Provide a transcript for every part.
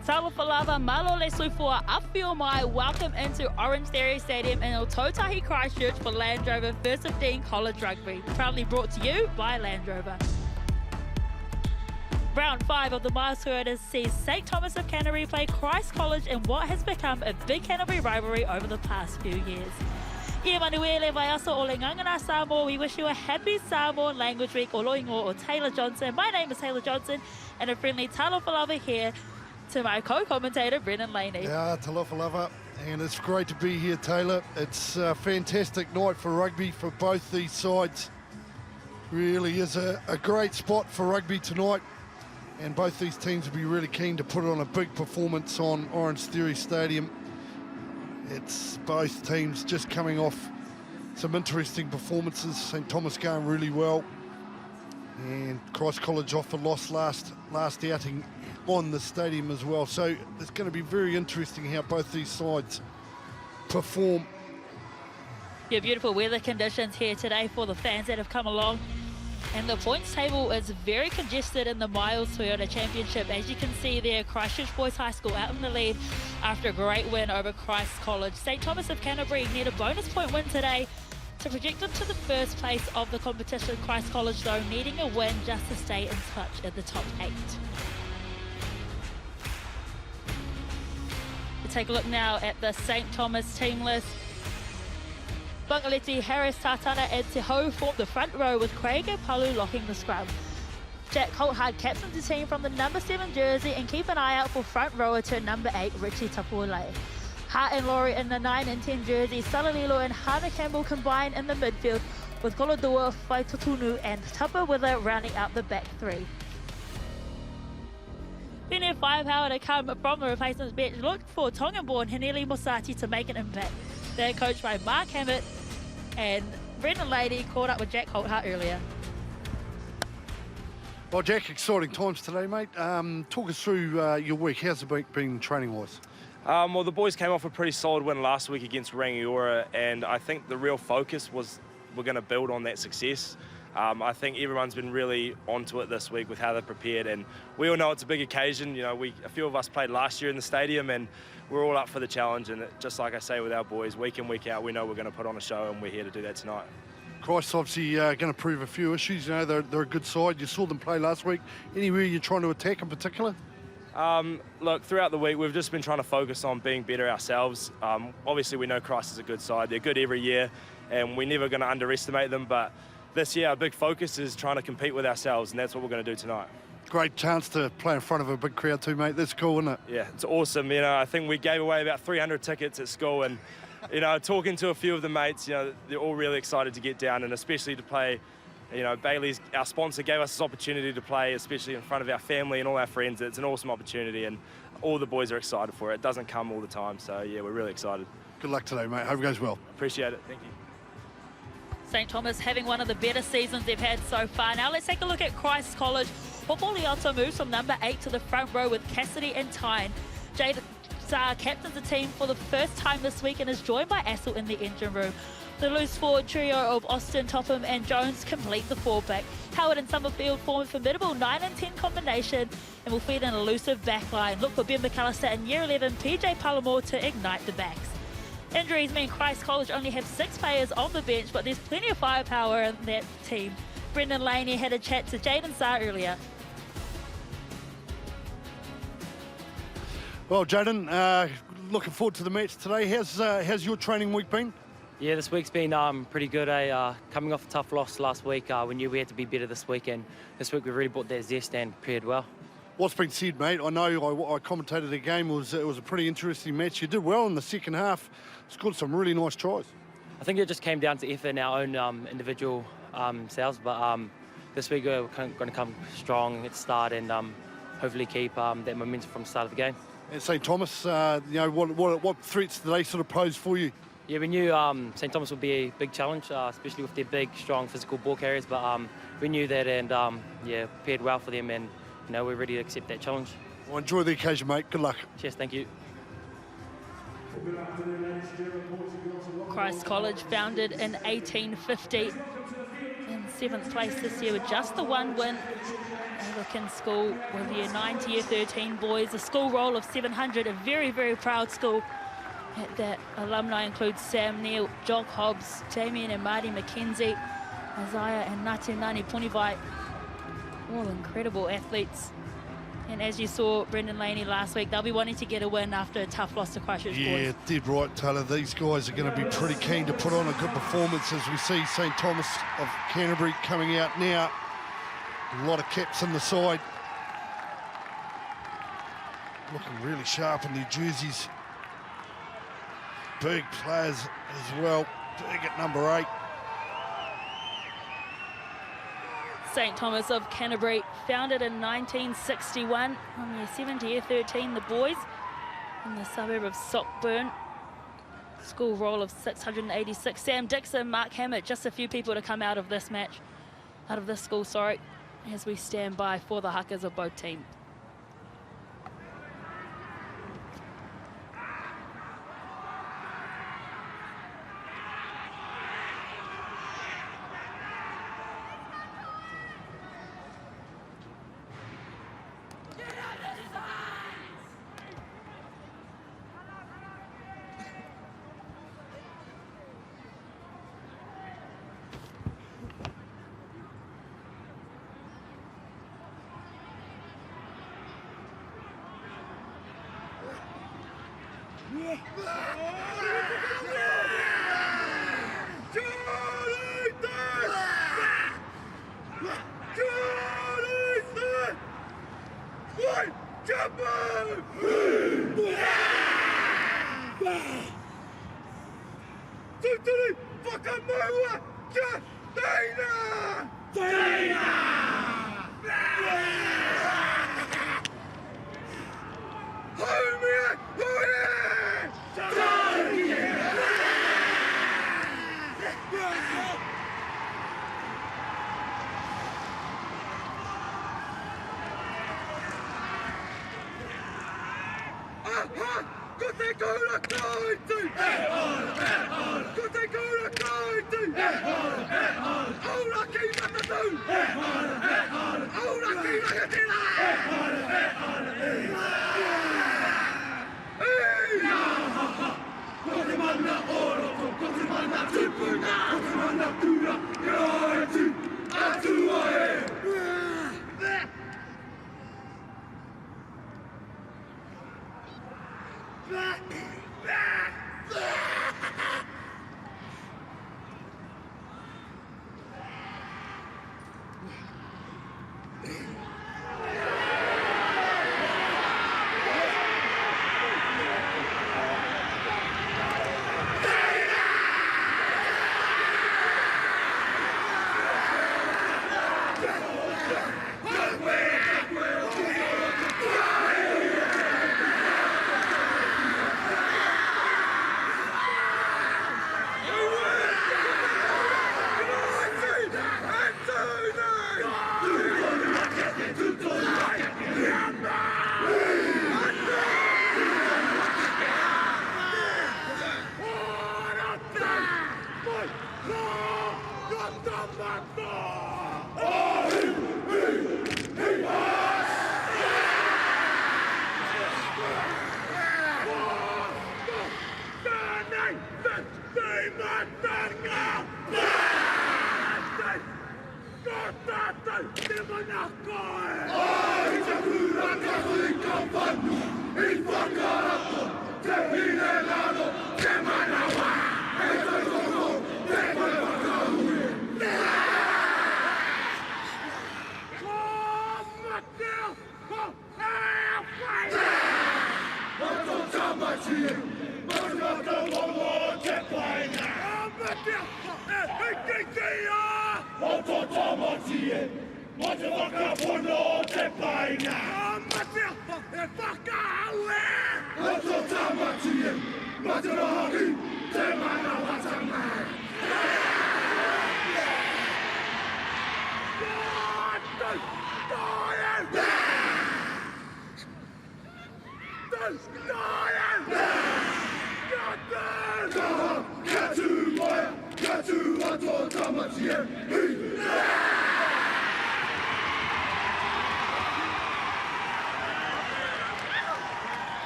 Talawhalava Malole Sufua Awhio Mai, welcome into Orangetheory Stadium in Otautahi, Christchurch for Land Rover First 15 College Rugby. Proudly brought to you by Land Rover. Round 5 of the Marsouras sees St Thomas of Canterbury play Christ College in what has become a big Canterbury rivalry over the past few years. Ia manuele vai aso o le ngangana Samoa. We wish you a happy Samoan Language Week o Loingo o Taylor Johnson. My name is Taylor Johnson and a friendly talawhalava here to my co-commentator Brendan Laney. Yeah, talawhalava, and it's great to be here, Taylor. It's a fantastic night for rugby for both these sides. Really is a great spot for rugby tonight, and both these teams will be really keen to put on a big performance on Orangetheory Stadium. It's both teams just coming off some interesting performances. St Thomas going really well, and Christ College off a loss last outing on the stadium as well. So it's going to be very interesting how both these sides perform. Yeah, beautiful weather conditions here today for the fans that have come along. And the points table is very congested in the Miles Toyota Championship. As you can see there, Christchurch Boys High School out in the lead after a great win over Christ College. St Thomas of Canterbury need a bonus point win today to project them to the first place of the competition. Christ College, though, needing a win just to stay in touch at the top 8. We'll take a look now at the St Thomas team list. Bangaleti, Harris, Tatana and Te Ho form the front row with Craig and Palu locking the scrum. Jack Colthard captains the team from the number 7 jersey, and keep an eye out for front rower to number 8, Richie Tapualai. Hart and Laurie in the 9 and 10 jersey. Salalilo and Hana Campbell combine in the midfield with Golodua, Faitotunu and Tapa Wither rounding out the back 3. Plenty of firepower to come from the replacements bench. Look for Tongan-born Hineli Mosati to make an impact. They're coached by Mark Hammett, and Brendan Lady caught up with Jack Colthart earlier. Well, Jack, exciting times today, mate. Talk us through your week. How's it been training-wise? Well, the boys came off a pretty solid win last week against Rangiora, and I think the real focus was we're going to build on that success. I think everyone's been really onto it this week with how they're prepared, and we all know it's a big occasion. You know, a few of us played last year in the stadium, and we're all up for the challenge. And just like I say with our boys, week in, week out, we know we're going to put on a show, and we're here to do that tonight. Christ's obviously going to prove a few issues. You know, they're a good side. You saw them play last week. Anywhere you're trying to attack in particular? Look, throughout the week, we've just been trying to focus on being better ourselves. Obviously, we know Christ is a good side. They're good every year, and we're never going to underestimate them. But this year, our big focus is trying to compete with ourselves, and that's what we're going to do tonight. Great chance to play in front of a big crowd too, mate. That's cool, isn't it? Yeah, it's awesome. You know, I think we gave away about 300 tickets at school, and, you know, talking to a few of the mates, you know, they're all really excited to get down, and especially to play. You know, Bailey's, our sponsor, gave us this opportunity to play, especially in front of our family and all our friends. It's an awesome opportunity, and all the boys are excited for it. It doesn't come all the time, so yeah, we're really excited. Good luck today, mate. Hope it goes well. Appreciate it. Thank you. St Thomas having one of the better seasons they've had so far. Now let's take a look at Christ College. Popoliotto moves from number 8 to the front row with Cassidy and Tyne. Jade Saar captains the team for the first time this week and is joined by Assel in the engine room. The loose forward trio of Austin, Topham and Jones complete the 4-pack. Howard and Summerfield form a formidable 9 and 10 combination and will feed an elusive backline. Look for Ben McAllister and Year 11 PJ Pallamore to ignite the backs. Injuries mean Christ College only have 6 players on the bench, but there's plenty of firepower in that team. Brendan Laney had a chat to Jaden Saar earlier. Well, Jaden, looking forward to the match today. How's your training week been? Yeah, this week's been pretty good. Coming off a tough loss last week, we knew we had to be better this week, and this week we really brought that zest and prepared well. What's been said, mate? I know I commentated the game. It was a pretty interesting match. You did well in the second half. Scored some really nice tries. I think it just came down to effort in our own individual selves, but this week we're going to come strong at the start and hopefully keep that momentum from the start of the game. And St Thomas, you know, what threats do they sort of pose for you? Yeah, we knew St Thomas would be a big challenge, especially with their big, strong, physical ball carriers. But we knew that, and yeah, prepared well for them, and you know we're ready to accept that challenge. Well, enjoy the occasion, mate. Good luck. Cheers, thank you. Christ College, founded in 1850 in 7th place this year with just the one win. Anglican school with year 9 to year 13 boys, a school roll of 700, a very, very proud school. That alumni includes Sam Neal, Jock Hobbs, Damien and Marty McKenzie, Isaiah and Natu Nani Punivai, all incredible athletes. And as you saw Brendan Laney last week, they'll be wanting to get a win after a tough loss to Christchurch Yeah, boys. did right, Taylor. These guys are going to be pretty keen to put on a good performance as we see St Thomas of Canterbury coming out now. A lot of caps in the side. Looking really sharp in their jerseys. Big players as well. Big at number 8. St Thomas of Canterbury, founded in 1961, from year 7 to year 13, the boys, in the suburb of Sockburn. School roll of 686. Sam Dixon, Mark Hammett, just a few people to come out of this match, out of this school, sorry, as we stand by for the huckers of both teams.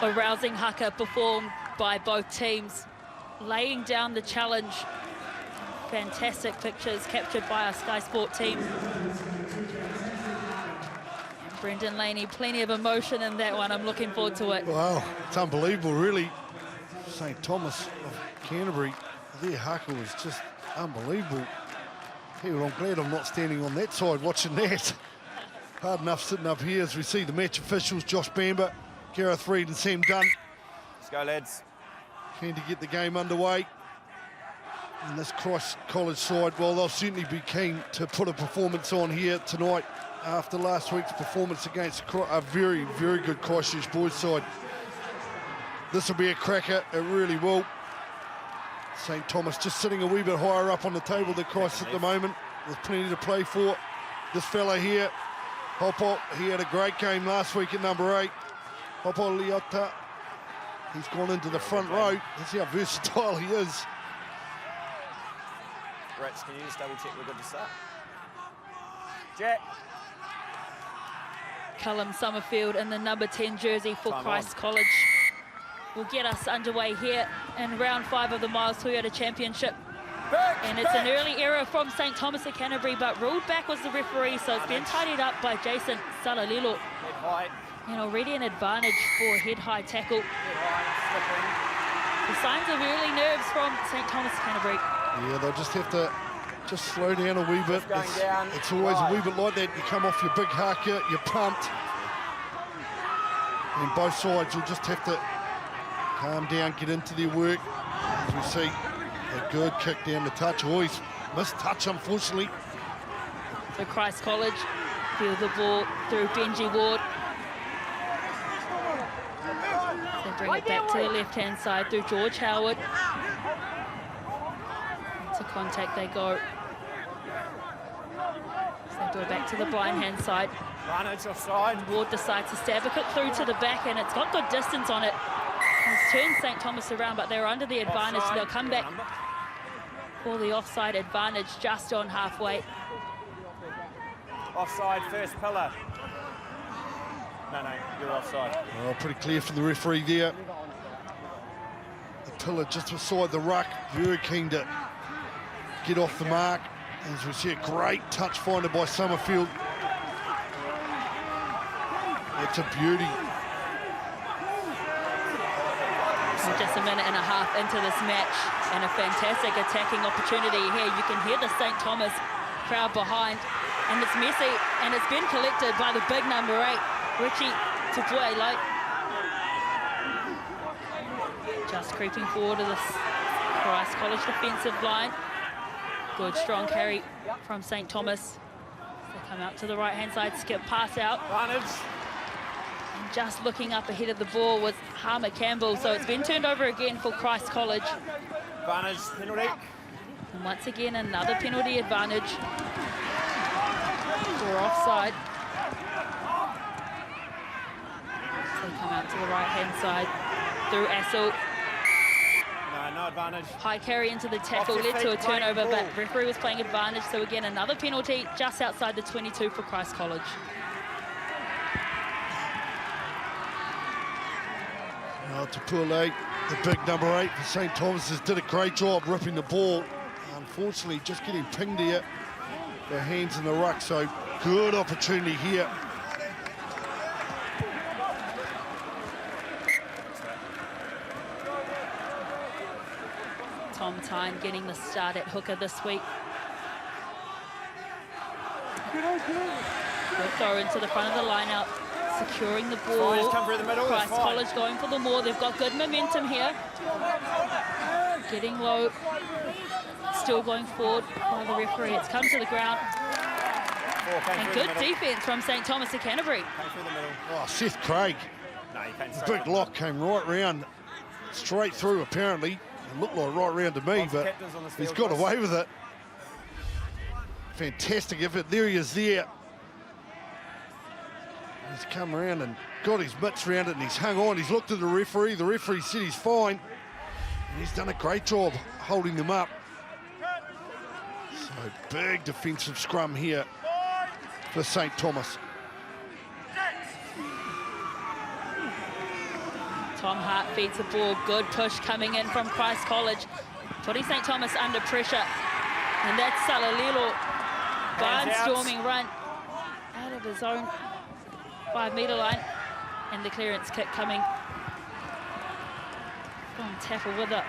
A rousing haka performed by both teams, laying down the challenge. Fantastic pictures captured by our Sky Sport team. Brendan Laney, plenty of emotion in that one. I'm looking forward to it. Wow, it's unbelievable, really. St Thomas of Canterbury, their haka was just unbelievable. Hey, well, I'm glad I'm not standing on that side watching that. Hard enough sitting up here as we see the match officials, Josh Bamber, Gareth Reid and Sam Dunn. Let's go, lads. Keen to get the game underway. And this Christ College side, well, they'll certainly be keen to put a performance on here tonight after last week's performance against a very, very good Christchurch boys side. This will be a cracker, it really will. St Thomas just sitting a wee bit higher up on the table than Christ at the moment. There's plenty to play for. This fella here, Hopo, he had a great game last week at number 8. Hopo Liota, he's gone into the front row. That's how versatile he is. Rich, can you just double check we're good to start? Jack. Callum Summerfield in the number 10 jersey for Christ College will get us underway here in round 5 of the Miles Toyota Championship. And it's an early error from St Thomas of Canterbury, but ruled back was the referee, so it's been tidied up by Jason Salalilo. Head high. And already an advantage for a head-high tackle. The signs of early nerves from St Thomas of Canterbury. Yeah, they'll just have to just slow down a wee bit. It's always a wee bit like that. You come off your big haka, you're pumped. And both sides will just have to calm down, get into their work. As we see, a good kick down the touch. Always missed touch, unfortunately. So Christ College field the ball through Benji Ward. They bring it back to the left-hand side through George Howard. To contact they go. So they go back to the blind hand side. Ward decides to stab a kick through to the back, and it's got good distance on it. It's turned St Thomas around, but they're under the advantage. They'll come back for the offside advantage just on halfway. Offside, first pillar. No, you're offside. Oh, pretty clear from the referee there. The pillar just beside the ruck, very keen to get off the mark. As we see a great touch finder by Summerfield. It's a beauty. Just a minute and a half into this match, and a fantastic attacking opportunity here. You can hear the St Thomas crowd behind, and it's messy, and it's been collected by the big number 8, Richie Tupuelo. Just creeping forward to this Christ College defensive line. Good strong carry from St Thomas. They come out to the right hand side, skip pass out. And just looking up ahead of the ball was Harmer Campbell, so it's been turned over again for Christ College. Advantage, penalty. And once again, another penalty advantage for offside. So they come out to the right hand side through Assel. No advantage. High carry into the tackle led to a turnover, but referee was playing advantage. So again, another penalty just outside the 22 for Christ College. Tupuelo, the big number 8 for St Thomas, did a great job ripping the ball. Unfortunately, just getting pinged here. Their hands in the ruck, so good opportunity here. Tom Tyne getting the start at hooker this week. Good throw into the front of the line out, securing the ball. Come through the middle. Christ College going for the more. They've got good momentum here. Getting low, still going forward by the referee. It's come to the ground. And good defense from St Thomas of Canterbury. Oh, Seth Craig. The big lock came right round, straight through apparently. It looked like right round to me, but he's got away with it. Fantastic effort. There he is there. He's come around and got his mitts around it, and he's hung on. He's looked at the referee. The referee said he's fine. And he's done a great job holding them up. A big defensive scrum here for St Thomas. Tom Hart feeds the ball. Good push coming in from Christ College, putting St Thomas under pressure. And that's Salalilo. Barnstorming run out of his own 5-metre line. And the clearance kick coming from tackle with it.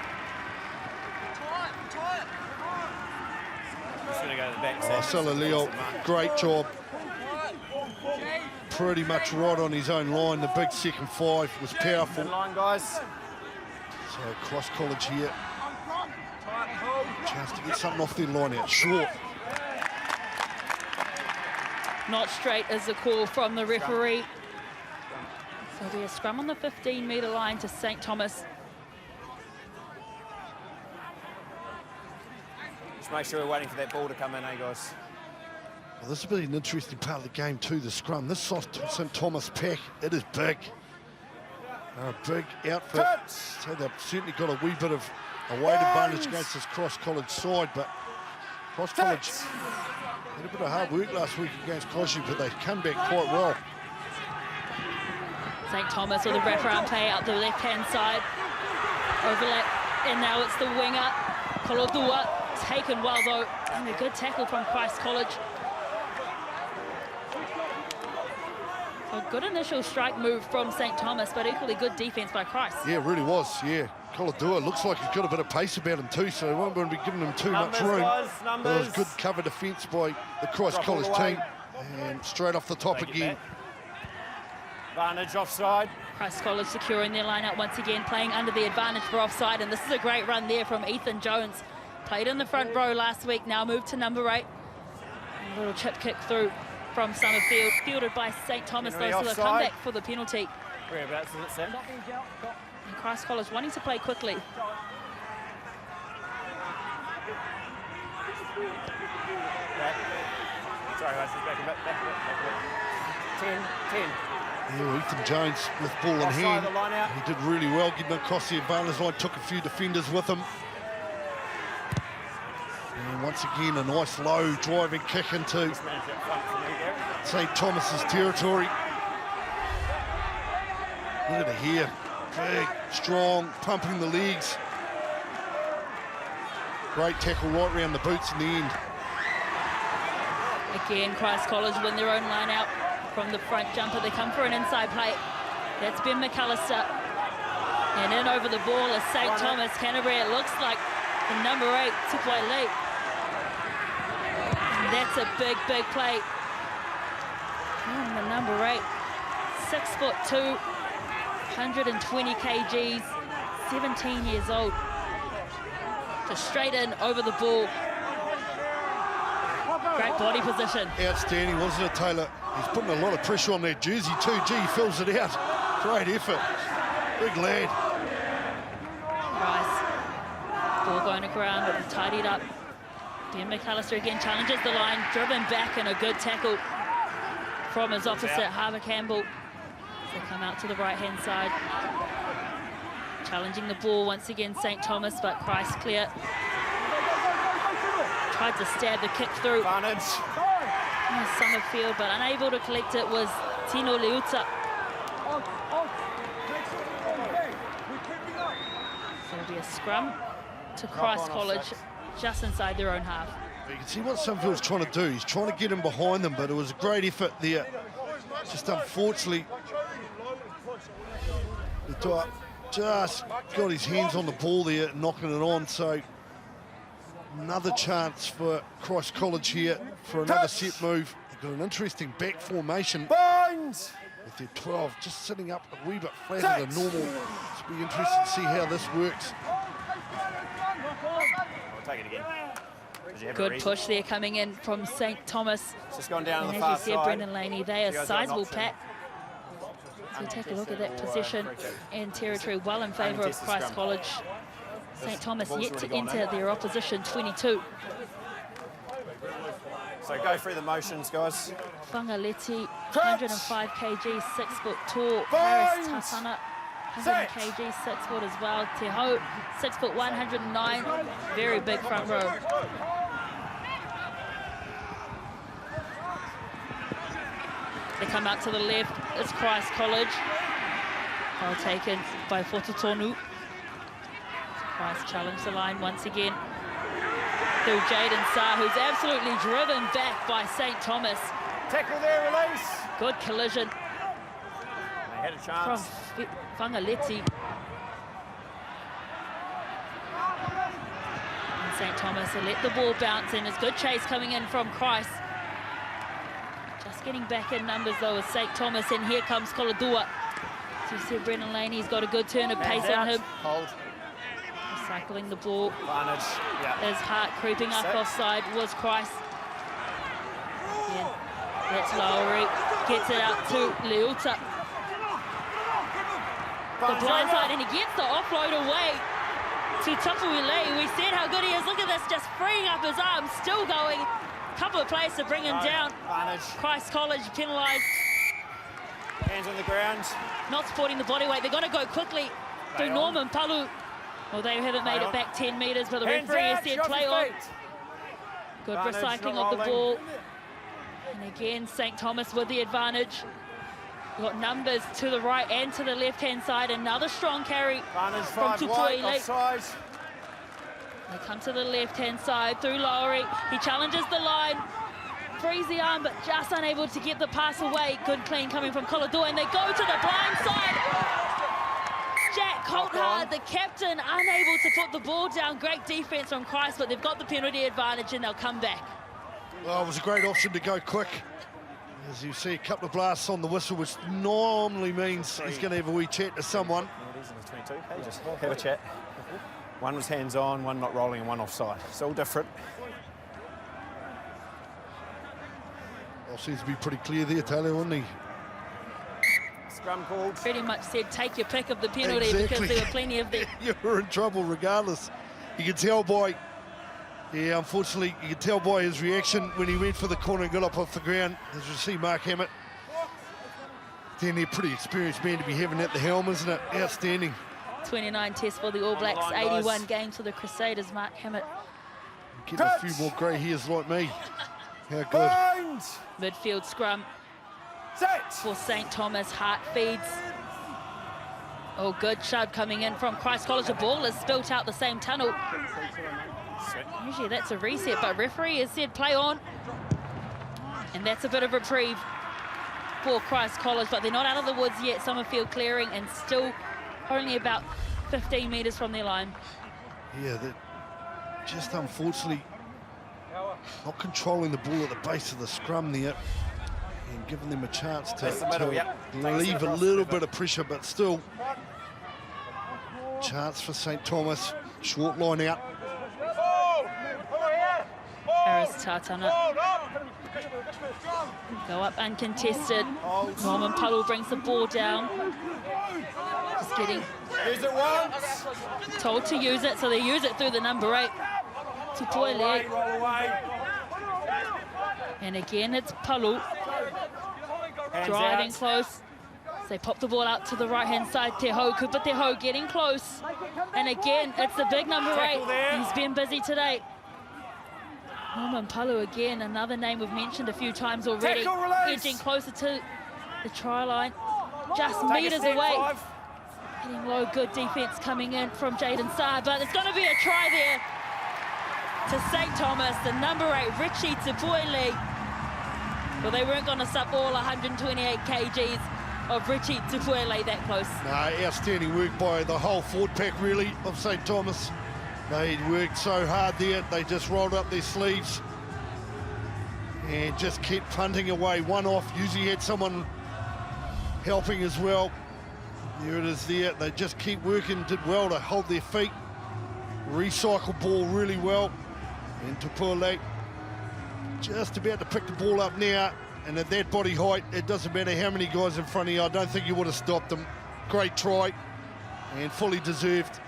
Just going to go to the back. Oh, Salalilo, great job. Pretty much right on his own line. The big second 5 was powerful. Good line, guys. So Cross College here. Chance to get something off their line out. Short. Not straight is the call from the referee. So there'll be a scrum on the 15-metre line to St Thomas. Just make sure we're waiting for that ball to come in, guys? Well, this will be an interesting part of the game too, the scrum. This St Thomas pack, it is big. A big outfit. So they've certainly got a wee bit of a weight advantage against this Cross College side, but Cross College had a bit of hard work last week against Coshy, but they've come back quite well. St Thomas with a wraparound play out the left-hand side. Overlap, and now it's the winger. Kolodua taken well though, and a good tackle from Christ College. A good initial strike move from St Thomas, but equally good defence by Christ. Yeah, it really was, yeah. Kolodua looks like he's got a bit of pace about him too, so they won't be giving him too much room. It was good cover defence by the Christ College team. And straight off the top again. Advantage offside. Christ College securing their line out once again, playing under the advantage for offside, and this is a great run there from Ethan Jones. Played in the front row last week, now moved to number 8. A little chip kick through from Summerfield, fielded by St Thomas, though, so they'll come back for the penalty. Whereabouts is it, Sam? And Christ College wanting to play quickly. Sorry, guys, back a bit, back a bit. 10. Yeah, Ethan Jones with ball in Offside, hand. the line out. He did really well getting across the advantage line, took a few defenders with him. And once again, a nice low driving kick into St Thomas's territory. Look at it here. Big, strong, pumping the legs. Great tackle right around the boots in the end. Again, Christ College win their own line out from the front jumper. They come for an inside play. That's Ben McAllister. And in over the ball is St Thomas Canterbury. It looks like the number 8, Tupoi Lee. And that's a big, big play. And the number 8, 6'2", 120 kgs, 17 years old. Just straight in over the ball. Great body position. Outstanding, wasn't it, Taylor? He's putting a lot of pressure on that jersey too. Gee, he fills it out. Great effort. Big lad. Price. Ball going to ground, but he's tidied up. Ben McAllister again challenges the line, driven back, and a good tackle from his opposite, Harvey Campbell. They come out to the right-hand side. Challenging the ball once again, St Thomas, but Christ clear. Tried to stab the kick through. Advantage. Summerfield, but unable to collect it was Tino Leuta. So it'll be a scrum to Christ College, just inside their own half. You can see what Summerfield's trying to do. He's trying to get him behind them, but it was a great effort there. Just unfortunately, the guy just got his hands on the ball there, knocking it on. So another chance for Christ College here for another set move. They've got an interesting back formation with their 12 just sitting up a wee bit flatter than normal. It'll be interesting to see how this works. I'll take it again. Good push there coming in from St Thomas. It's just gone down on And the far as you said, side. Brendan Laney, they are You guys got an sizable option. pack. So take a look at that possession and territory well in favour of Contested Christ scrum. College. St Thomas ball's yet to already gone enter out. their opposition 22. So go through the motions, guys. Fangaleti, 105 kg, 6 foot tall. Harris Tasana, 100 kg, 6 foot as well. Te Ho, 6 foot 109, very big front row. They come out to the left. It's Christ College. Well taken by Fototonu. Christ challenge the line once again. Through Jaden Saar, who's absolutely driven back by St Thomas. Tackle there, release. Good collision They had a chance. from Fangaleti. And St Thomas will let the ball bounce in. It's good chase coming in from Christ. Just getting back in numbers though with St Thomas, and here comes Koladua. So you see Brennan Laney's got a good turn of pace on him. Hold. Cycling the ball. Advantage. Yeah. There's Hart creeping up Set. offside, was Christ. Yeah, that's Lowry. Gets it out to Leuta. The blind side, and he gets the offload away to Tapuile. We said how good he is. Look at this, just freeing up his arms, still going. Couple of plays to bring him down. Advantage. Christ College penalised. Hands on the ground. Not supporting the body weight. They're going to go quickly through Play on. Norman Palu. Well, they haven't made Play it on. back 10 metres, but the Hands referee has out, said shove play your on. feet. Good Advantage, recycling not of the rolling. ball. And again, St Thomas with the advantage. We've got numbers to the right and to the left-hand side. Another strong carry Advantage from 5 wide, Tupuile. offside. They come to the left-hand side through Lowry. He challenges the line. Frees the arm, but just unable to get the pass away. Good clean coming from Koladua, and they go to the blind side. Jack Colthard, the captain, unable to put the ball down. Great defense from Christ, but they've got the penalty advantage, and they'll come back. Well, it was a great option to go quick. As you see, a couple of blasts on the whistle, which normally means he's going to have a wee chat to someone. Penalties in the 22. Hey, just have a chat. One was hands on, one not rolling, and one offside. It's all different. Well, seems to be pretty clear there, Taylor, wasn't he? Scrum called. Pretty much said, take your pick of the penalty, Exactly. because there were plenty of them. You're in trouble regardless. You can tell by, unfortunately, you can tell by his reaction when he went for the corner and got up off the ground. As you see Mark Hammett, then they're pretty experienced man to be having at the helm, isn't it? Outstanding. 29 tests for the All Blacks, On the line, 81 guys. games for the Crusaders. Mark Hammett. Getting a few more grey hairs like me. How good. Bind. Midfield scrum Set. for St Thomas. Hart feeds. Oh, good shove coming in from Christ College. The ball is spilt out the same tunnel. Set. Usually that's a reset, but referee has said play on. And that's a bit of reprieve for Christ College, but they're not out of the woods yet. Summerfield clearing and still only about 15 metres from their line. Yeah, that just unfortunately not controlling the ball at the base of the scrum there and giving them a chance That's the middle, to yep. relieve a little bit of pressure, but still chance for St Thomas. Short line out. Harris Tartana go up uncontested. Norman Puddle brings the ball down. Just getting Use it once. told to use it, so they use it through the number 8 to Roll away, Toile. roll away. And again, it's Palu Hands driving out. close. They pop the ball out to the right-hand side. Teho, Cooper Teho getting close. And again, it's the big number 8. Tackle there. He's been busy today. Norman Palu again, another name we've mentioned a few times already. Tackle, release. Edging closer to the try line. Just Take a metres step, away. 5. Getting low, good defence coming in from Jaden Saar, but there's going to be a try there to St Thomas, the number 8, Richie Tupuile. Well, they weren't going to sub all 128 kgs of Richie Tupuile that close. Outstanding work by the whole forward pack, really, of St Thomas. They worked so hard there, they just rolled up their sleeves and just kept punting away. One off, usually had someone helping as well. There it is there. They just keep working, did well to hold their feet. Recycle ball really well. And Tupuile just about to pick the ball up now. And at that body height, it doesn't matter how many guys in front of you. I don't think you would have stopped them. Great try and fully deserved.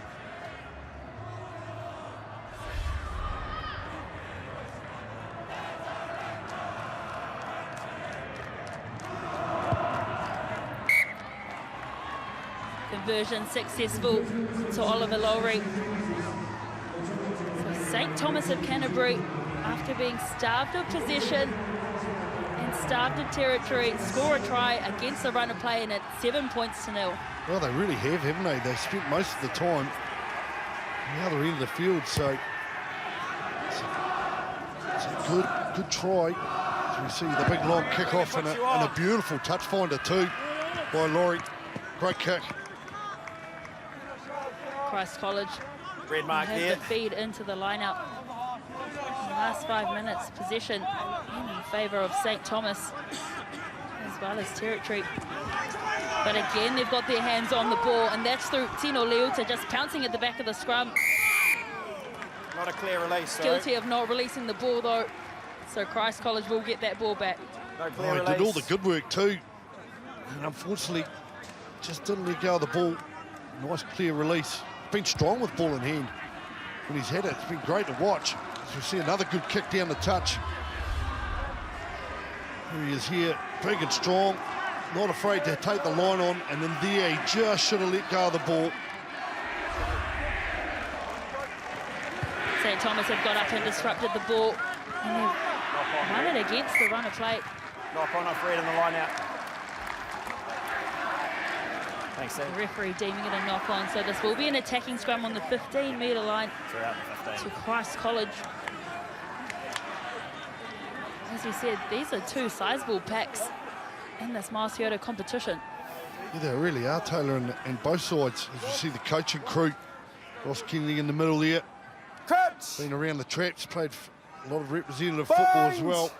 Conversion successful to Oliver Lowry. So St Thomas of Canterbury, after being starved of possession and been starved of territory, score a try against the run of play, and it's 7 points to 0. Well, they really have, haven't they? They spent most of the time on the other end of the field, so it's a good try. As we see the big long kickoff and a beautiful touch finder too by Laurie. Great kick. Christ College Red mark have there. the feed into the lineup. In the last 5 minutes, possession in favour of St Thomas, as well as territory. But again, they've got their hands on the ball, and that's through Tino Leota just pouncing at the back of the scrum. Not a clear release. Guilty of not releasing the ball though, so Christ College will get that ball back. No clear He release. did all the good work too, and unfortunately just didn't let go of the ball. Nice clear release. Been strong with ball in hand when he's had it. It's been great to watch. As we see another good kick down the touch. Here he is here, big and strong, not afraid to take the line on, and then there he just should have let go of the ball. St Thomas have got up and disrupted the ball, and they've run it against the run of play. Knock on off Red in the line out. Thanks, The Sam. referee deeming it a knock-on, so this will be an attacking scrum on the 15-metre line Throughout the 15. to Christ College. As we said, these are two sizable packs in this Mars Hioto competition. Yeah, they really are, Taylor, and both sides. As you see the coaching crew, Ross Kennedy in the middle there, Crutch! been around the traps, played a lot of representative football as well.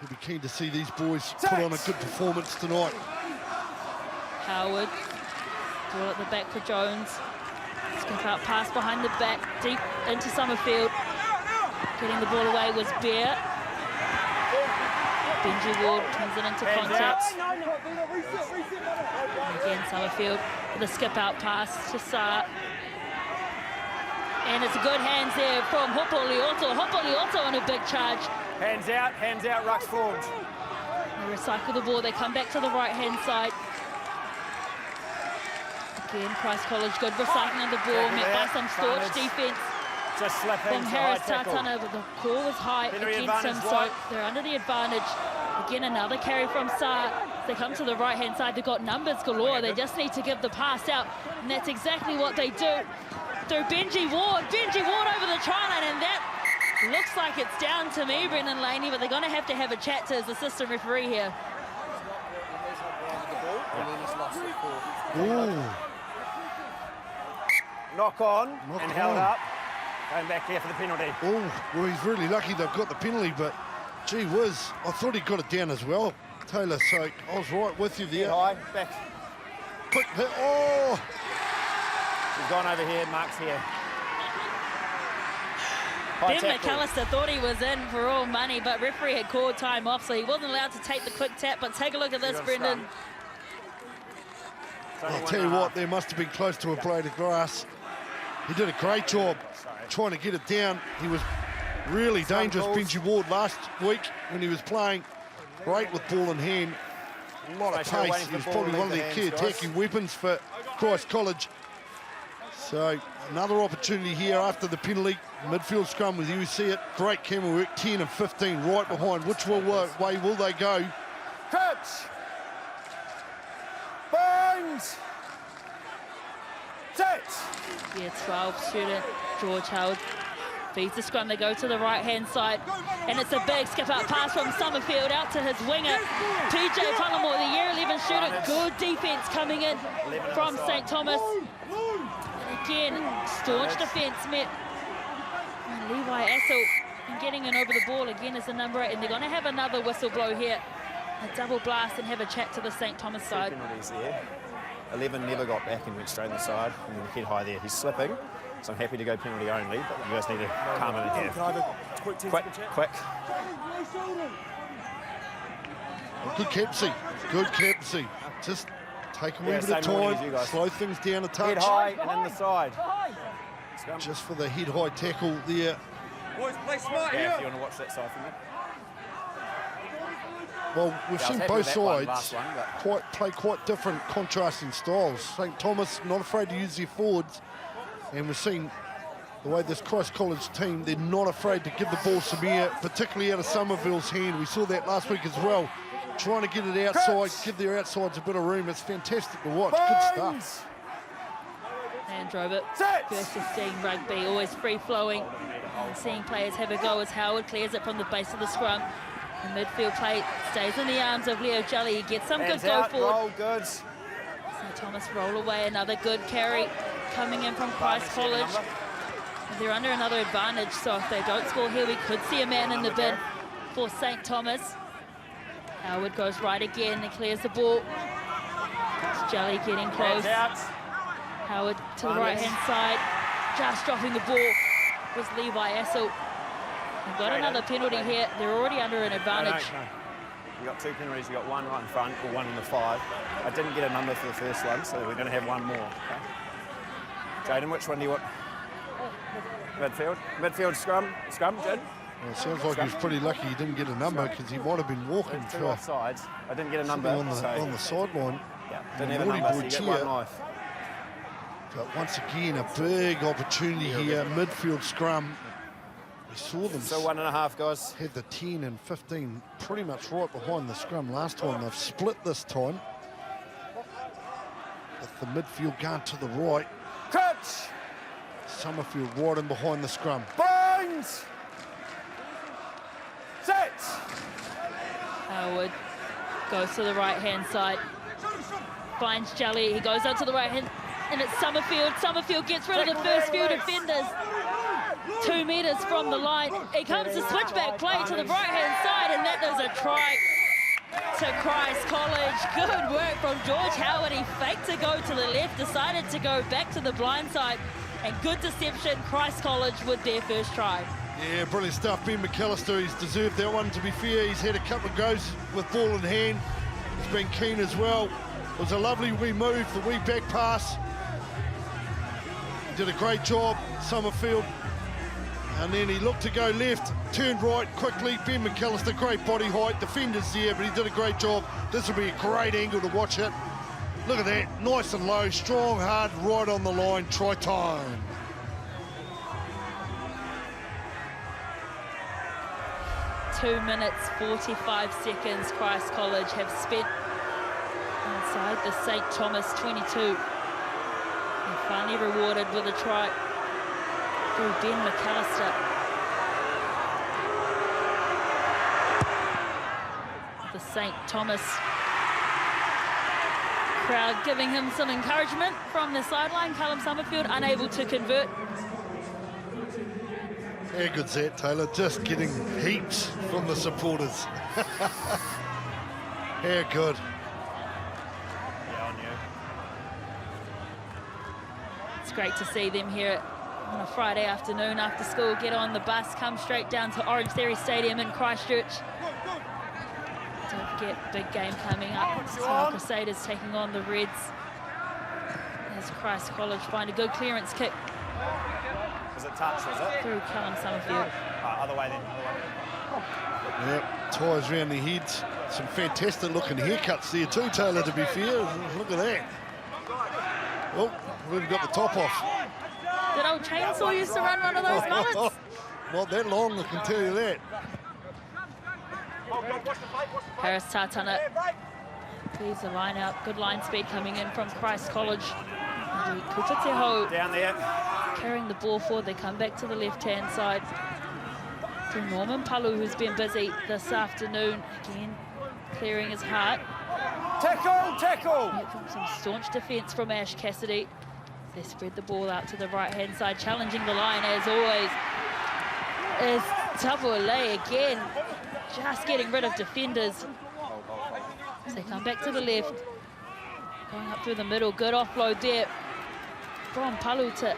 He'll be keen to see these boys put on a good performance tonight. Howard, ball at the back for Jones. Skip out pass behind the back, deep into Summerfield. Getting the ball away was Bear. Benji Ward comes it into contact. And again, Summerfield with a skip out pass to Saar. And it's a good hands there from Hopo Lioto. Hopo Lioto on a big charge. Hands out, rucks forward. They recycle the ball, they come back to the right-hand side. Again, Christ College, good recycling of the ball, met by some staunch defence Just slipping. from Harris Tartana, but the call was high against him, so they're under the advantage. Again, another carry from Saar. They come to the right-hand side, they've got numbers galore, they just need to give the pass out, and that's exactly what they do. Through Benji Ward over the try line, and that looks like it's down to me, Brendan Laney, but they're going to have a chat to his assistant referee here. Ooh. Knock on Knock and held on. up. Going back there for the penalty. Oh, well, he's really lucky they've got the penalty, but gee whiz, I thought he got it down as well, Taylor, so I was right with you there. High, back. Quick hit, oh! He's gone over here, Mark's here. High Ben tackle. McAllister thought he was in for all money, but referee had called time off, so he wasn't allowed to take the quick tap. But take a look at this, got a Brendan. It's only I'll one tell you and a what, half. there must have been close to a blade of grass. He did a great job trying to get it down. He was really dangerous, calls. Benji Ward, last week when he was playing. Great with ball in hand. A lot of Right, so pace. waiting for He was the ball probably to one of leave their the key hands, guys. attacking weapons for Christ College. So another opportunity here after the penalty. Midfield scrum with you see it. Great camera work, 10 and 15 right behind. Which way will they go? Crutch! Bones! Set! Yeah, 12 student George Howard feeds the scrum. They go to the right-hand side, and it's a big skip-out pass from Summerfield out to his winger, PJ Pallamore, the year 11 student. Good defence coming in from St Thomas. And again, staunch defence met by Levi Assel, and getting in over the ball again is the number 8, and they're going to have another whistle blow here, a double blast, and have a chat to the St Thomas side. Penalties there. 11 never got back and went straight on the side, and then head high there. He's slipping, so I'm happy to go penalty only, but you guys need to calm it in here. Can I have a quick 10 Quick, second check? quick. Good captaincy. Good captaincy. Just take a wee Yeah, bit of same warning as you time, guys. slow things down a Head touch. high and in the side. Scrum. Just for the head-high tackle there. Boys, play smart Yeah, if you here. want to watch that side for me. Well, we've Yeah, I was seen happy both with that one, sides last one, but- play quite different contrasting styles. St Thomas not afraid to use their forwards, and we've seen the way this Christ College team, they're not afraid to give the ball some air, particularly out of Somerville's hand. We saw that last week as well. Trying to get it outside, give their outsides a bit of room. It's fantastic to watch. Good stuff. And drove it. First 15 rugby, always free-flowing. And seeing players have a go as Howard clears it from the base of the scrum. The midfield play stays in the arms of Leo Jelly. He gets some good go forward. Roll, good. St Thomas roll away, another good carry coming in from Christ College. They're under another advantage, so if they don't score here, we could see a man in the bin for St Thomas. Howard goes right again and clears the ball. It's Jelly getting close. Howard to the right-hand side, just dropping the ball was Levi Essel. They've got another penalty here. They're already under an advantage. No. You've got 2 penalties. You've got one right in front or one in the 5. I didn't get a number for the first one, so we're going to have one more. Okay. Jaden, which one do you want? Midfield? Midfield scrum? Scrum, Jaden? Well, it sounds like he was pretty lucky he didn't get a number because he might have been walking Two for offsides. I didn't get a number. on the sideline. Yeah, didn't have a number, so you get one life. But once again, a big opportunity here. Midfield scrum. We saw them. So 1.5, guys. Had the 10 and 15 pretty much right behind the scrum last time. They've split this time. With the midfield going to the right. Catch! Summerfield right in behind the scrum. Bones! Set! Howard goes to the right-hand side. Finds Jelly. He goes out to the right-hand. And it's Summerfield. Summerfield gets rid of the first few defenders. 2 meters from the line. It comes to switchback play to the right-hand side, and that is a try to Christ College. Good work from George Howard. He faked to go to the left, decided to go back to the blind side, and good deception. Christ College with their first try. Yeah, brilliant stuff. Ben McAllister, he's deserved that one, to be fair. He's had a couple of goes with ball in hand. He's been keen as well. It was a lovely wee move, the wee back pass. He did a great job, Summerfield. And then he looked to go left, turned right quickly. Ben McAllister, great body height, defenders there, but he did a great job. This will be a great angle to watch it. Look at that, nice and low, strong, hard, right on the line, try time. Two minutes, 45 seconds Christ College have spent inside the St Thomas 22. And finally rewarded with a try through Ben McAllister. The St Thomas crowd giving him some encouragement from the sideline. Callum Summerfield unable to convert. How good's that, Taylor? Just getting heaps from the supporters. How good. Yeah, on you. It's great to see them here on a Friday afternoon after school, get on the bus, come straight down to Orangetheory Stadium in Christchurch. Don't forget, big game coming up. Small Crusaders taking on the Reds. As Christ College find a good clearance kick. Was it touch, was it? Through Callum Summerfield. Other way then. Yep, ties around their heads. Some fantastic looking haircuts there too, Taylor, to be fair. Look at that. Oh, we've got the top off. Did old Chainsaw used to run one of those mullets? Not that long, I can tell you that. Harris Tartana leaves the line out. Good line speed coming in from Christ College. Kupateho Down there. carrying the ball forward. They come back to the left-hand side. To Norman Palu, who's been busy this afternoon. Again, clearing his heart. Tackle, tackle! Some staunch defence from Ash Cassidy. They spread the ball out to the right-hand side, challenging the line as always. Is Tabule again, just getting rid of defenders. So they come back to the left. Going up through the middle, good offload there. From Palu to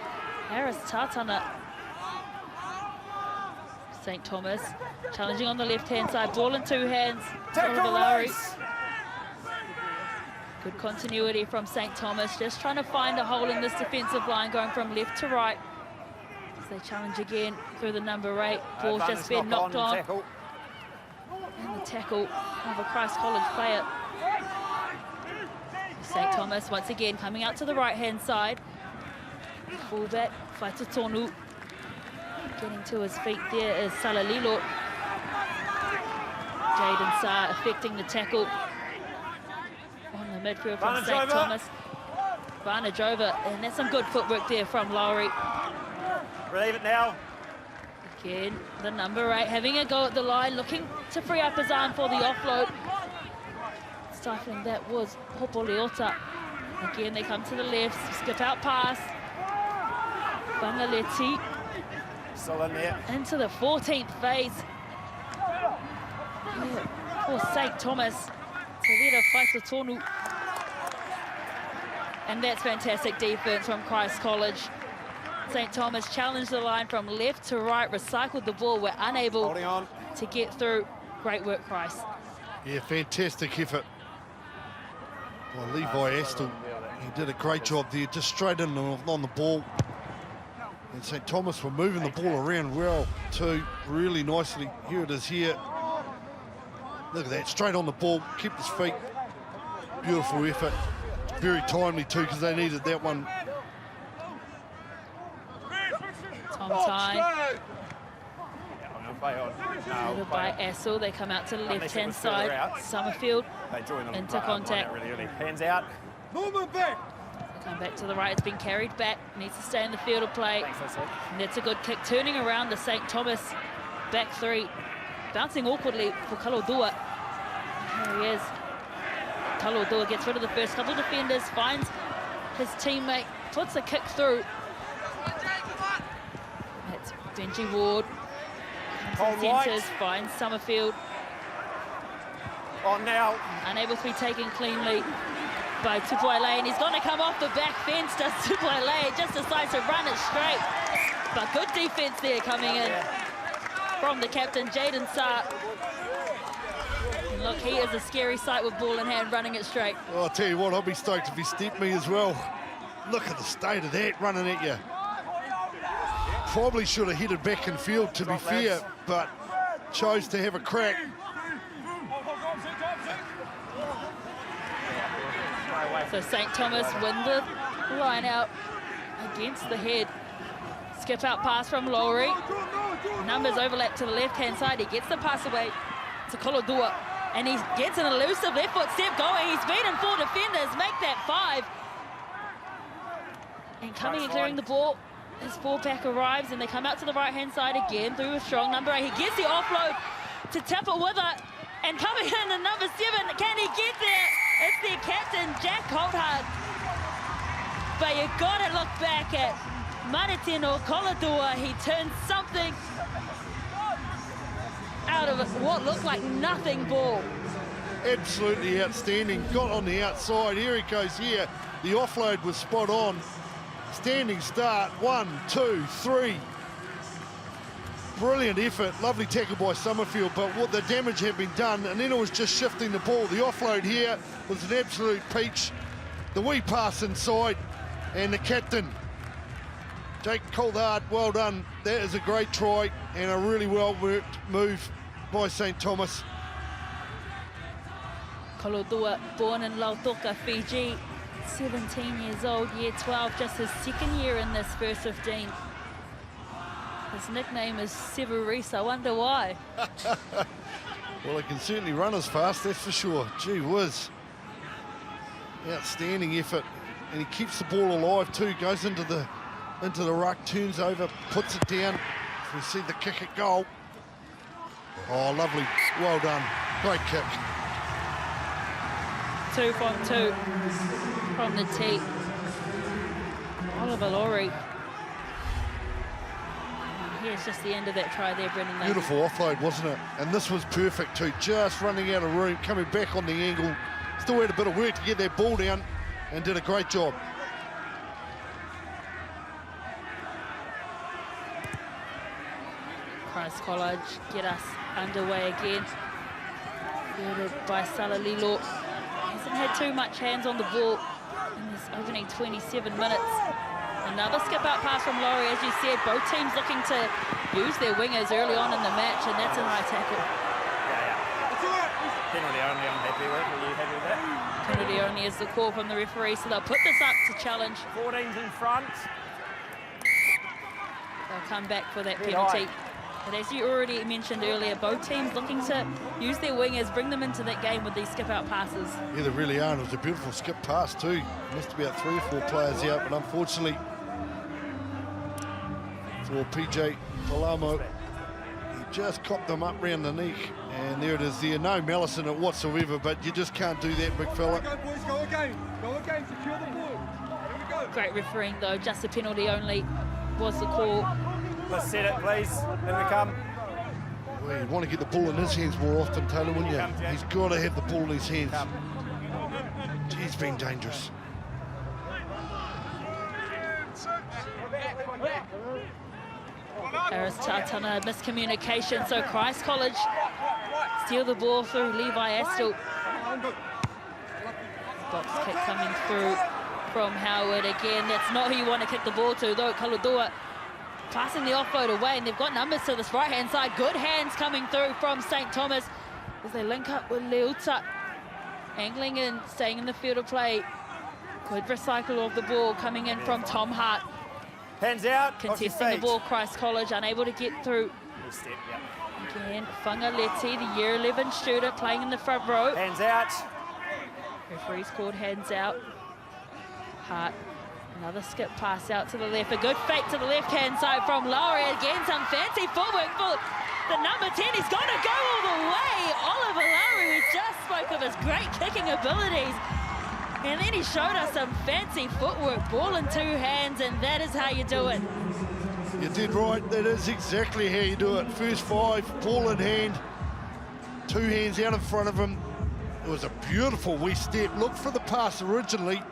Harris Tartana. St Thomas challenging on the left-hand side, ball in 2 hands. Tackle, Good continuity from St Thomas, just trying to find a hole in this defensive line, going from left to right. As they challenge again through the number 8. Ball's just been knocked on. Tackle. And the tackle of a Christ College player. St Thomas once again coming out to the right-hand side. Fullback, Whaitutonu. Getting to his feet there is Salalilo. Jaden Saar affecting the tackle on the midfield from St Thomas. Barnage over, and that's some good footwork there from Lowry. Relieve it now. Again, the number 8 having a go at the line, looking to free up his arm for the offload. Stifling that was Hopoleota. Again, they come to the left, skip out pass. Bangaleti Still in there. into the 14th phase. For St Thomas. Savira Faitotonu. And that's fantastic defense from Christ College. St Thomas challenged the line from left to right, recycled the ball, were unable Holding on. to get through. Great work, Christ. Yeah, fantastic effort by Levi Astle. He did a great job there, just straight in on the ball. And St Thomas were moving the ball around well too, really nicely. Here it is here. Look at that, straight on the ball, kept his feet. Beautiful effort. Very timely too, because they needed that one. Tom Tyne. Headed by Assel. They come out to the left-hand side. Summerfield They join them into right contact. really early. Hands out. Movement back. Come back to the right. It's been carried back. Needs to stay in the field of play. Thanks, that's it. And that's a good kick. Turning around the St Thomas back three. Bouncing awkwardly for Kalodua. There he is. Kalodua gets rid of the first couple of defenders. Finds his teammate. Puts a kick through. That's Benji Ward. Centres, finds Summerfield. On now. Unable to be taken cleanly by Tupuele, and he's going to come off the back fence, does Tupuele. Just decides to run it straight. But good defense there coming in from the captain, Jaden Saar. And look, he is a scary sight with ball in hand, running it straight. Well, I'll tell you what, I'll be stoked if he stepped me as well. Look at the state of that, running at you. Probably should have headed back in field, to be fair, but chose to have a crack. So St Thomas win the line out against the head. Skip out pass from Lowry. Numbers overlap to the left-hand side. He gets the pass away to Kolodua, and he gets an elusive left foot step going. He's beaten 4 defenders, make that 5. And coming and clearing the ball, his 4-pack arrives, and they come out to the right-hand side again through a strong number 8. He gets the offload to tap it with it, and coming in the number 7, can he get there? It's their captain, Jack Colthart. But you gotta look back at Maritino Kolodua. He turned something out of what looked like nothing ball. Absolutely outstanding. Got on the outside. Here he goes here. The offload was spot on. Standing start. 1, 2, 3. Brilliant effort. Lovely tackle by Summerfield, but what the damage had been done, and then it was just shifting the ball. The offload here was an absolute peach. The wee pass inside, and the captain, Jake Colthart, well done. That is a great try and a really well-worked move by St Thomas. Kolodua, born in Lautoka, Fiji, 17 years old, year 12, just his second year in this first 15. His nickname is Severese, I wonder why. Well, he can certainly run as fast, that's for sure. Gee whiz. Outstanding effort. And he keeps the ball alive too, goes into the ruck, turns over, puts it down. We see the kick at goal. Oh, lovely. Well done. Great kick. 2 from 2 from the tee. Oliver Lowry. Here's just the end of that try there, Brendan. Beautiful offload, wasn't it? And this was perfect too. Just running out of room, coming back on the angle. Still had a bit of work to get that ball down and did a great job. Christ College get us underway again. Fielded by Salalilo. Hasn't had too much hands on the ball in this opening 27 minutes. Another skip-out pass from Laurie, as you said. Both teams looking to use their wingers early on in the match, and that's a high tackle. Penalty only, I'm happy with. Are you happy with that? Penalty only is the call from the referee, so they'll put this up to challenge. 14's in front. They'll come back for that penalty. But as you already mentioned earlier, both teams looking to use their wingers, bring them into that game with these skip-out passes. Yeah, they really are. And it was a beautiful skip pass too. Missed about 3 or 4 players out, but unfortunately for PJ Palamo, he just copped them up round the neck. And there it is there. No malice in it whatsoever, but you just can't do that, big fella. Go, boys, go again. Go again, secure the ball. Here we go. Great refereeing though, just a penalty only was the call. Let's set it, please. In we come. Well, you want to get the ball in his hands more often, Taylor, wouldn't you? He's got to have the ball in his hands. He's been dangerous. Harris Tartana, miscommunication, so Christ College steal the ball through Levi Astle. Box kick coming through from Howard again. That's not who you want to kick the ball to, though. Kaludua passing the offload away, and they've got numbers to this right-hand side. Good hands coming through from St Thomas as they link up with Leuta. Angling in, staying in the field of play. Good recycle of the ball coming in from Tom Hart. Hands out. Contesting the ball, Christ College unable to get through. Step, Again, Whangaleti, the year 11 student playing in the front row. Hands out. Referee's called hands out. Hart, another skip pass out to the left. A good fake to the left-hand side from Lowry. Again, some fancy footwork for the number 10. He's got to go all the way. Oliver Lowry, we just spoke of his great kicking abilities. And then he showed us some fancy footwork, ball in 2 hands, and that is how you do it. You did right. That is exactly how you do it. First 5, ball in hand, 2 hands out in front of him. It was a beautiful west step. Look for the pass originally.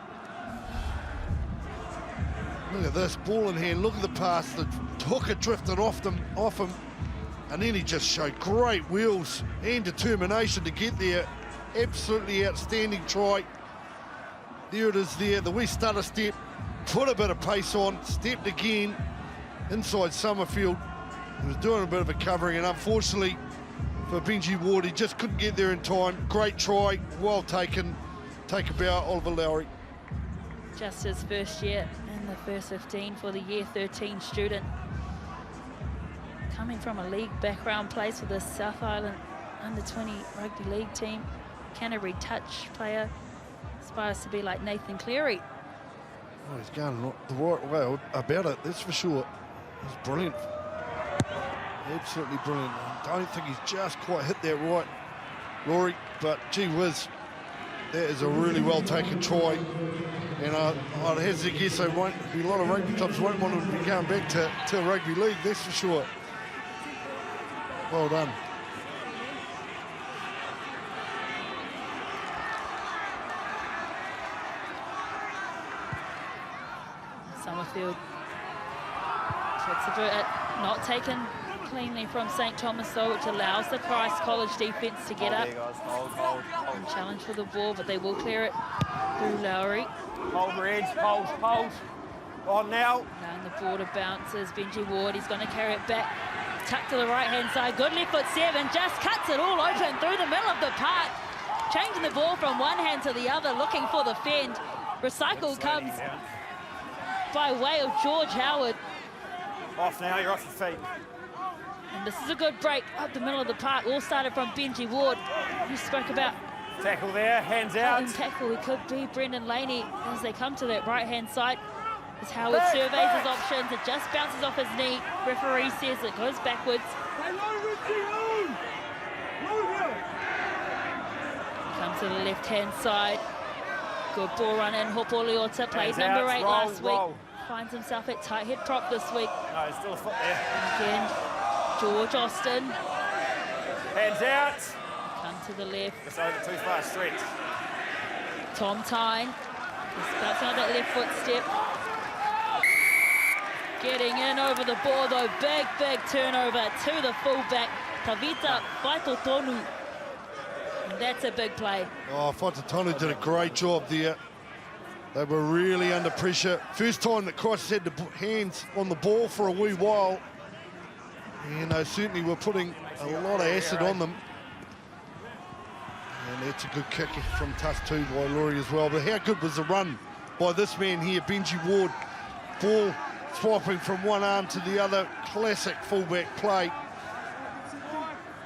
Look at this, ball in hand. Look at the pass. The hooker drifted off him, and then he just showed great wheels and determination to get there. Absolutely outstanding try. There it is there, the west stutter step, put a bit of pace on, stepped again inside Summerfield. He was doing a bit of a covering, and unfortunately for Benji Ward, he just couldn't get there in time. Great try, well taken. Take a bow, Oliver Lowry. Just his first year in the first 15 for the year 13 student. Coming from a league background, plays for the South Island under-20 rugby league team. Canterbury touch player. Aspires to be like Nathan Cleary. Oh, he's going the right way about it, that's for sure. He's brilliant. Absolutely brilliant. I don't think he's just quite hit that right, Rory, but gee whiz, that is a really well taken try. And I'd hazard a guess a lot of rugby clubs won't want to be going back to rugby league, that's for sure. Well done. Summerfield gets it, not taken cleanly from St Thomas though, which allows the Christ College defence to get up and challenge for the ball, but they will clear it through Lowry. Hold, Reg, hold. On now. Down the border bounces, Benji Ward, he's going to carry it back. Tuck to the right-hand side, good left foot 7, just cuts it all open through the middle of the park. Changing the ball from one hand to the other, looking for the fend. Recycle comes by way of George Howard. Off now, you're off your feet. And this is a good break up the middle of the park. All started from Benji Ward. You spoke about Tackle there, hands out. tackle. It could be Brendan Laney as they come to that right-hand side. As Howard surveys his options, it just bounces off his knee. Referee says it goes backwards. Comes to the left-hand side. Good ball run in. Hopo Leota played number 8 last week. Finds himself at tight head prop this week. No, he's still a foot there. Again, George Austin. Hands out. Come to the left. Just over too far, stretch. Tom Tyne. Just bouncing on that left foot step. Getting in over the ball though. Big turnover to the fullback. Tavita Faitotonu. And that's a big play. Oh, Faitotonu did a great job there. They were really under pressure. First time that Christ had the hands on the ball for a wee while. And they certainly were putting a lot of acid on them. And that's a good kick from touch too by Laurie as well. But how good was the run by this man here, Benji Ward? Ball swapping from one arm to the other. Classic fullback play.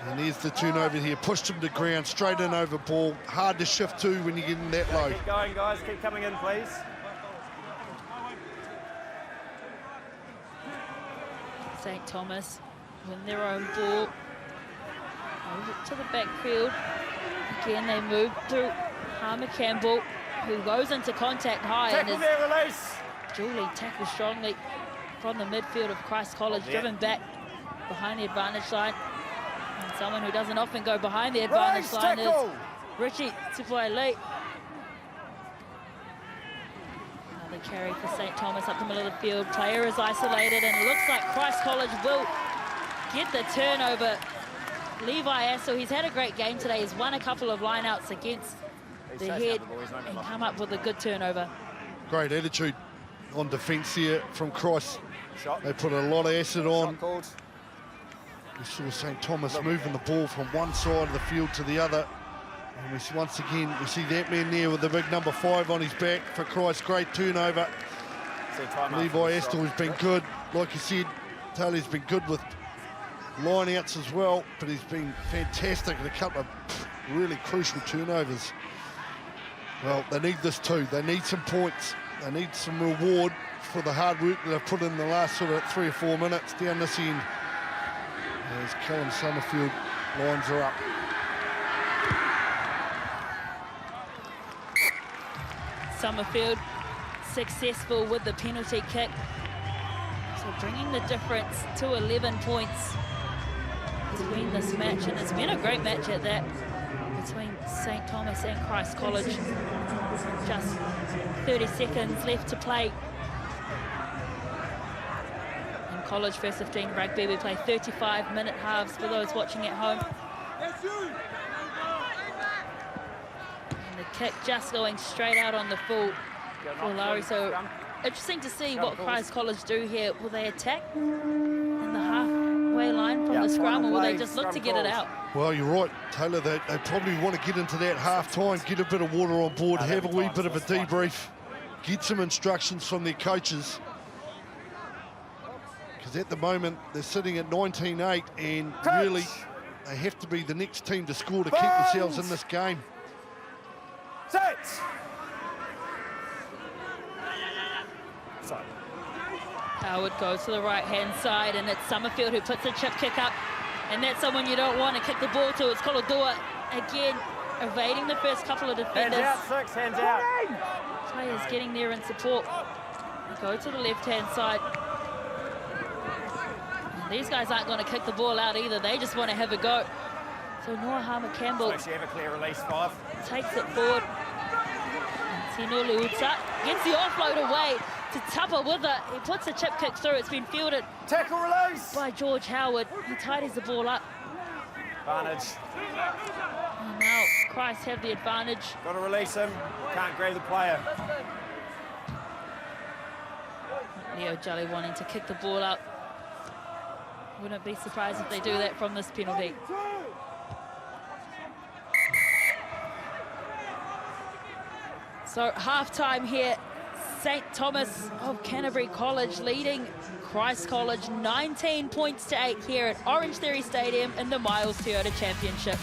And there's the turnover here. Pushed him to ground, straight in over ball. Hard to shift to when you get in that low. Keep going, guys. Keep coming in, please. St Thomas win their own ball. Over to the backfield. Again, they move through Harmer Campbell, who goes into contact high. Tackle and there, release. Julie tackles strongly from the midfield of Christ College, driven back behind the advantage line. And someone who doesn't often go behind the advantage line is Richie Tupuai. Another carry for St Thomas up the middle of the field. Player is isolated, and it looks like Christ College will get the turnover. Levi Assel, he's had a great game today. He's won a couple of lineouts against the head and come up with a good turnover. Great attitude on defence here from Christ. Shot. They put a lot of acid on. Shot called. We saw St Thomas moving the ball from one side of the field to the other. And once again, we see that man there with the big number 5 on his back for Christ. Great turnover. Levi Astle has been good. Like you said, Taylor's been good with line-outs as well, but he's been fantastic in a couple of really crucial turnovers. Well, they need this too. They need some points. They need some reward for the hard work that they've put in the last sort of 3 or 4 minutes down this end. As Callum Summerfield lines her up. Summerfield successful with the penalty kick. So bringing the difference to 11 points between this match, and it's been a great match at that, between St Thomas and Christ College. Just 30 seconds left to play. In college first 15 rugby, we play 35-minute halves for those watching at home. And the kick just going straight out on the full for Lowry. So interesting to see what Christ College do here. Will they attack in the halfway line from the scrum, or will they just look to get it out? Well, you're right, Taylor. They probably want to get into that half-time, get a bit of water on board, have a wee bit of a debrief, get some instructions from their coaches. Because at the moment, they're sitting at 19-8, and really, they have to be the next team to score to keep themselves in this game. Set. Howard goes to the right-hand side, and it's Summerfield who puts a chip kick up. And that's someone you don't want to kick the ball to. It's Kolodua again, evading the first couple of defenders. Hands out, 6, hands out. Players getting there in support. They go to the left-hand side. And these guys aren't going to kick the ball out either. They just want to have a go. So Noah Harmer-Campbell Actually have a clear release, 5. takes it forward. Tino Luutsa gets the offload away to Tupper with it. He puts a chip kick through. It's been fielded Tackle release by George Howard. He tidies the ball up. Advantage. And now Christ have the advantage. Got to release him. Can't grab the player. Leo Jolly wanting to kick the ball up. Wouldn't be surprised if they do that from this penalty. So half-time here. St Thomas of Canterbury College leading Christ College 19 points to 8 here at Orangetheory Stadium in the Miles Toyota Championship.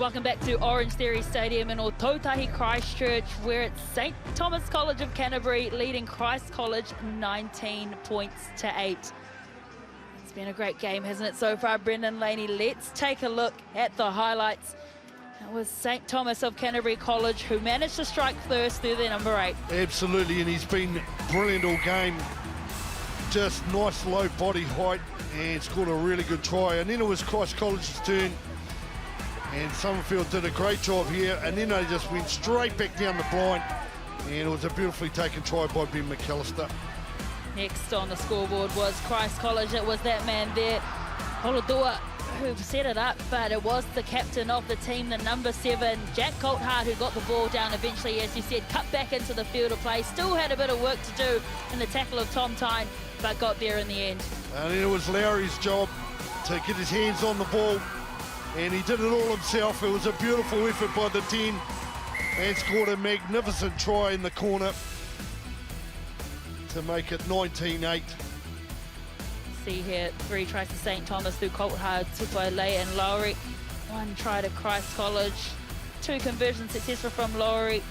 Welcome back to Orangetheory Stadium in Otautahi, Christchurch, where it's St Thomas College of Canterbury leading Christ College 19 points to 8. It's been a great game, hasn't it, so far, Brendan Laney? Let's take a look at the highlights. It was St Thomas of Canterbury College who managed to strike first through their number 8. Absolutely, and he's been brilliant all game. Just nice low body height and scored a really good try. And then it was Christ College's turn. And Summerfield did a great job here, and then they just went straight back down the blind, and it was a beautifully taken try by Ben McAllister. Next on the scoreboard was Christ College. It was that man there, Holodua, who set it up, but it was the captain of the team, the number 7, Jack Coulthard, who got the ball down eventually, as you said, cut back into the field of play. Still had a bit of work to do in the tackle of Tom Tyne, but got there in the end. And it was Lowry's job to get his hands on the ball, and he did it all himself. It was a beautiful effort by the 10, and scored a magnificent try in the corner to make it 19-8. See here, 3 tries to St Thomas through Coulthard, Tupoile and Lowry. 1 try to Christ College, 2 conversions successful from Lowry,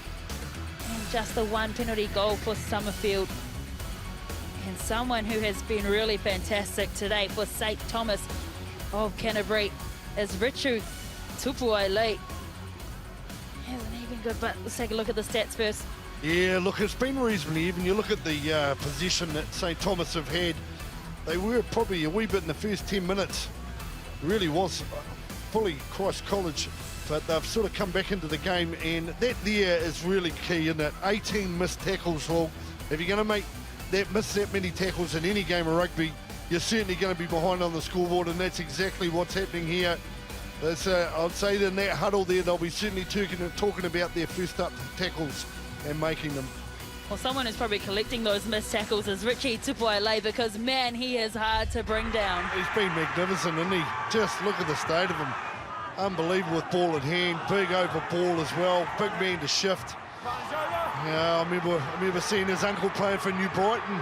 and just the 1 penalty goal for Summerfield. And someone who has been really fantastic today for St Thomas of Canterbury is Richu Tupoile. Hasn't he been good, but let's take a look at the stats first. Yeah, look, it's been reasonably even. You look at the position that St Thomas have had. They were probably a wee bit in the first 10 minutes. It really was fully Christ College, but they've sort of come back into the game, and that there is really key, isn't it? 18 missed tackles, Hall. If you're going to miss that many tackles in any game of rugby, you're certainly going to be behind on the scoreboard, and that's exactly what's happening here. I'd say in that huddle there, they'll be certainly talking about their first up tackles and making them. Well, someone who's probably collecting those missed tackles is Richie Tupoile, because, man, he is hard to bring down. He's been magnificent, isn't he? Just look at the state of him. Unbelievable with ball in hand, big over ball as well, big man to shift. Yeah, I remember seeing his uncle playing for New Brighton,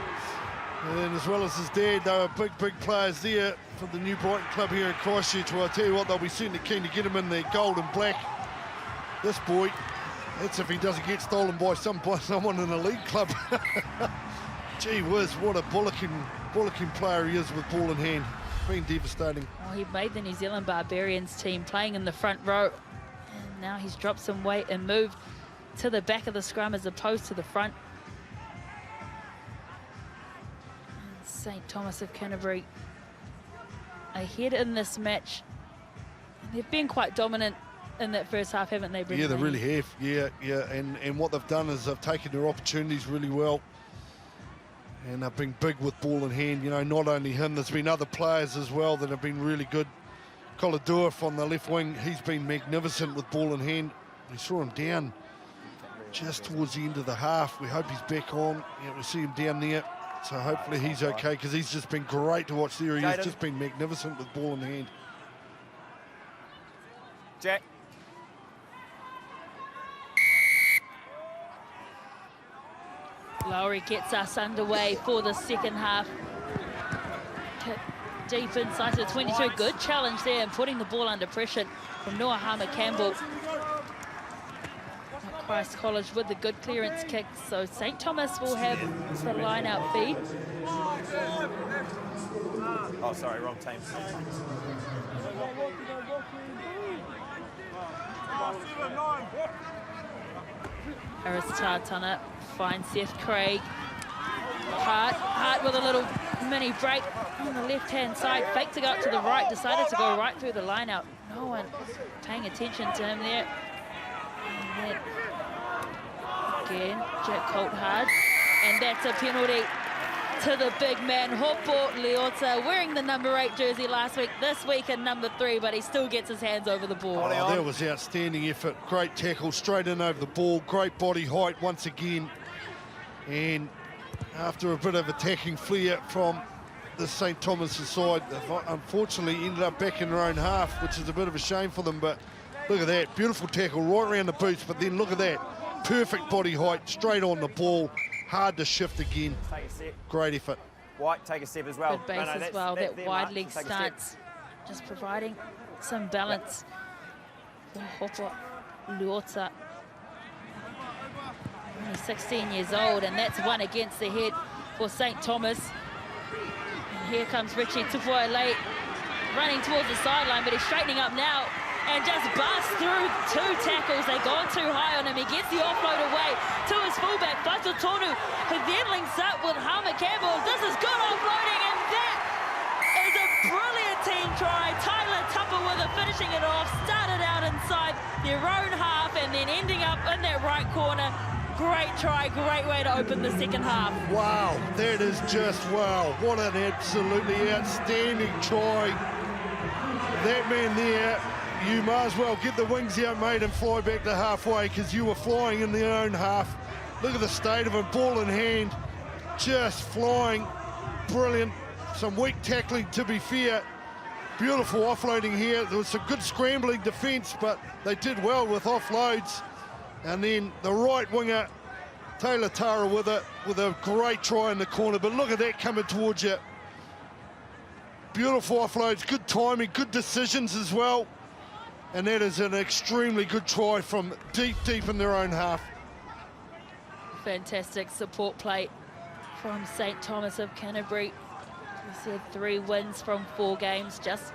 and as well as his dad, they were big players there for the New Brighton club here in Christchurch. Well, I tell you what, they'll be certainly keen to get him in their gold and black. This boy, that's if he doesn't get stolen by someone in a league club. Gee whiz, what a bullocking player he is with ball in hand. Been devastating. Well, he made the New Zealand Barbarians team, playing in the front row. And now he's dropped some weight and moved to the back of the scrum as opposed to the front. And St Thomas of Canterbury ahead in this match. They've been quite dominant in that first half, haven't they, Brendan? Yeah, they really have. Yeah. And what they've done is they've taken their opportunities really well. And they've been big with ball in hand. You know, not only him, there's been other players as well that have been really good. Koladouaf on the left wing, he's been magnificent with ball in hand. We saw him down just towards the end of the half. We hope he's back on. Yeah, we see him down there. So hopefully he's okay, because he's just been great to watch there. He's just been magnificent with ball in hand. Jack. Lowry gets us underway for the second half. Hit deep inside to 22. Good challenge there, and putting the ball under pressure from Noah Harmer-Campbell. Christ College with the good clearance kick. So St Thomas will have the line-out feed. Oh, sorry, wrong team. Harris Tartana finds Seth Craig. Hart with a little mini break on the left-hand side. Fake to go up to the right, decided to go right through the line out. No one paying attention to him there. And then again, Jack Coulthard. And that's a penalty to the big man, Hopo Leota, wearing the number 8 jersey last week, this week in number 3, but he still gets his hands over the ball. Oh, that was outstanding effort. Great tackle, straight in over the ball. Great body height once again. And after a bit of attacking flair from the St Thomas side, they've unfortunately ended up back in their own half, which is a bit of a shame for them. But look at that, beautiful tackle right around the boots, but then look at that, perfect body height, straight on the ball. Hard to shift again. Take a step. Great effort. White, take a step as well. Good base as well, that wide leg stance. Just providing some balance for Hopo Leota. Only 16 years old, and that's one against the head for St Thomas. And here comes Richie Tupoile running towards the sideline, but he's straightening up now and just busts through 2 tackles. They've gone too high on him. He gets the offload away to his fullback, Fatutonu, who then links up with Harmer-Campbell. This is good offloading, and that is a brilliant team try. Tyler Tupper with it, finishing it off. Started out inside their own half and then ending up in that right corner. Great try, great way to open the second half. Wow, that is just wow. What an absolutely outstanding try that man there, you might as well get the wings out, mate, and fly back to halfway, because you were flying in their own half. Look at the state of him, ball in hand, just flying, brilliant. Some weak tackling, to be fair. Beautiful offloading here. There was some good scrambling defence, but they did well with offloads. And then the right winger, Taylor Tara, with a great try in the corner. But look at that coming towards you. Beautiful offloads, good timing, good decisions as well. And that is an extremely good try from deep in their own half. Fantastic support play from St Thomas of Canterbury. We said 3 wins from 4 games, just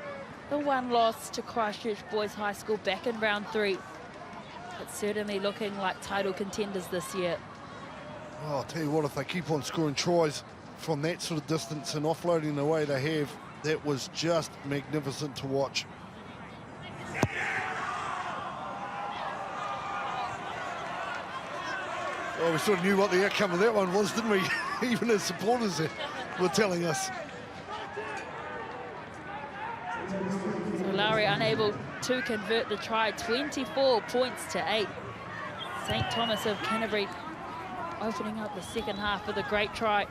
the 1 loss to Christchurch Boys High School back in round 3. But certainly looking like title contenders this year. Oh, I'll tell you what, if they keep on scoring tries from that sort of distance and offloading the way they have, that was just magnificent to watch. Well, we sort of knew what the outcome of that one was, didn't we? Even as supporters were telling us. So Lowry unable to convert the try, 24 points to 8. St Thomas of Canterbury opening up the second half with a great try.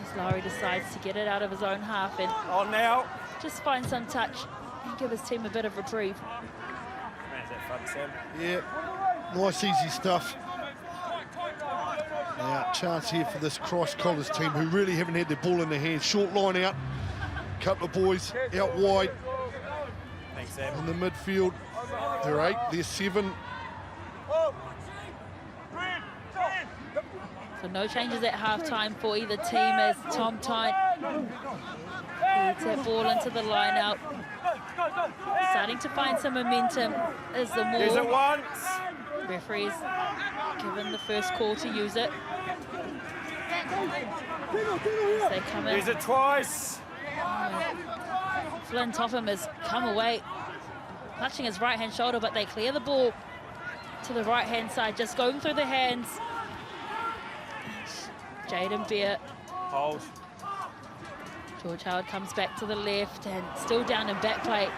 As Lowry decides to get it out of his own half and On now. just find some touch and give his team a bit of reprieve. Man's that fun, Sam. Yeah, nice easy stuff. Now, chance here for this Christ College team, who really haven't had their ball in their hands. Short line out, couple of boys out wide. Thanks, Sam. In the midfield, they're 8, they're 7. So no changes at halftime for either team as Tom Tyne leads that ball into the line out. Starting to find some momentum as the Use it more once. referees given the first call to use it. As they come in. Use it twice. Flynn Topham has come away, clutching his right-hand shoulder, but they clear the ball to the right-hand side, just going through the hands. Jaden Beer. Hold. George Howard comes back to the left and still down in back play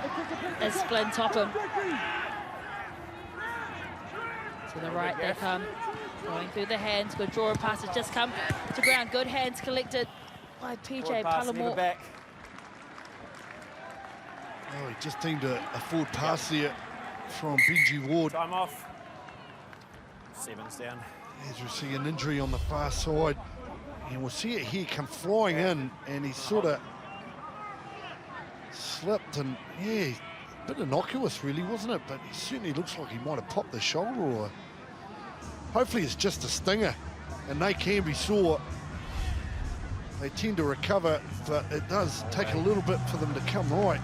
as Flynn Topham. To the right they come, going through the hands. Good draw and passes just come to ground. Good hands collected by PJ Pallamore. Back. Oh, he just teamed a forward pass there from Benji Ward. Time off. 7's down. As we see an injury on the far side. And we'll see it here come flying in, and he sort of slipped, and yeah, a bit innocuous really, wasn't it? But he certainly looks like he might have popped the shoulder, or hopefully it's just a stinger, and they can be sore. They tend to recover, but it does take a little bit for them to come right.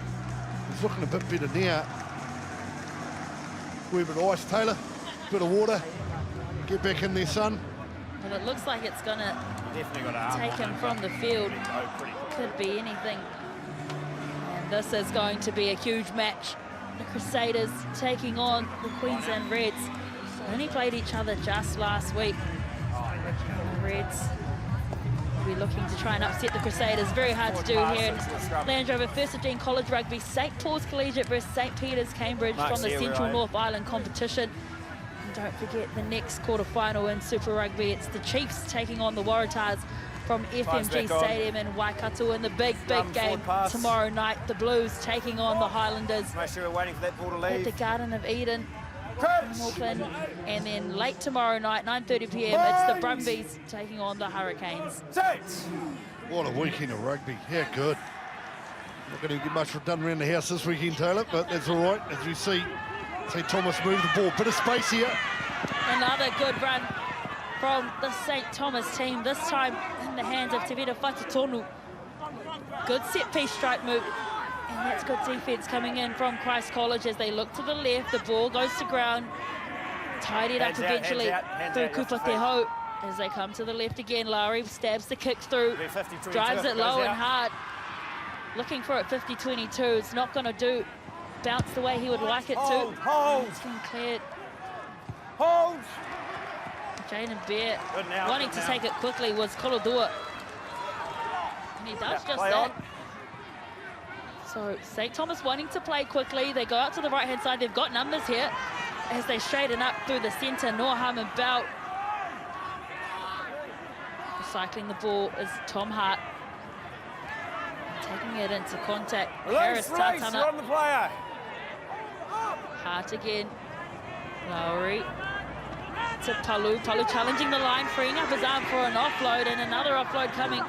He's looking a bit better now. Wee bit of ice, Taylor, bit of water. Get back in there, son. Well, it looks like it's going to Definitely got an arm take on him him, from but the field. oh, pretty quick. Could be anything. And this is going to be a huge match. The Crusaders taking on the Queensland Reds. Only played each other just last week. The Reds will be looking to try and upset the Crusaders. Very hard to do here. Land Rover First 15 College Rugby, St Paul's Collegiate versus St Peter's Cambridge from the Central North Island competition. And don't forget the next quarter-final in Super Rugby. It's the Chiefs taking on the Waratahs from FMG Stadium in Waikato in the big game tomorrow night. The Blues taking on the Highlanders Make sure we're waiting for that ball to at leave. the Garden of Eden in Auckland. And then late tomorrow night, 9:30 p.m, it's the Brumbies taking on the Hurricanes. What a weekend of rugby. How good. Not going to get much done around the house this weekend, Taylor, but that's all right. As we see St Thomas move the ball. Bit of space here. Another good run from the St Thomas team, this time in the hands of Tevita Whatutonu. Good set-piece strike move. And that's good defence coming in from Christ College as they look to the left. The ball goes to ground. Tidied up eventually through Kupa Te Ho. As they come to the left again, Lowry stabs the kick through. Drives it low and hard. Looking for it 50-22. It's not going to do. Bounce the way he would like it to. Hold. It's been cleared. Hold. Jaden Bear now, wanting to take it quickly was Kolodua. And he does just play that. on. So St Thomas wanting to play quickly. They go out to the right-hand side. They've got numbers here as they straighten up through the centre. Norham and Belt. Recycling the ball is Tom Hart. Taking it into contact. Harris Tatana. On the player. Hart again. Lowry to Palu. Palu challenging the line, freeing up his arm for an offload, and another offload coming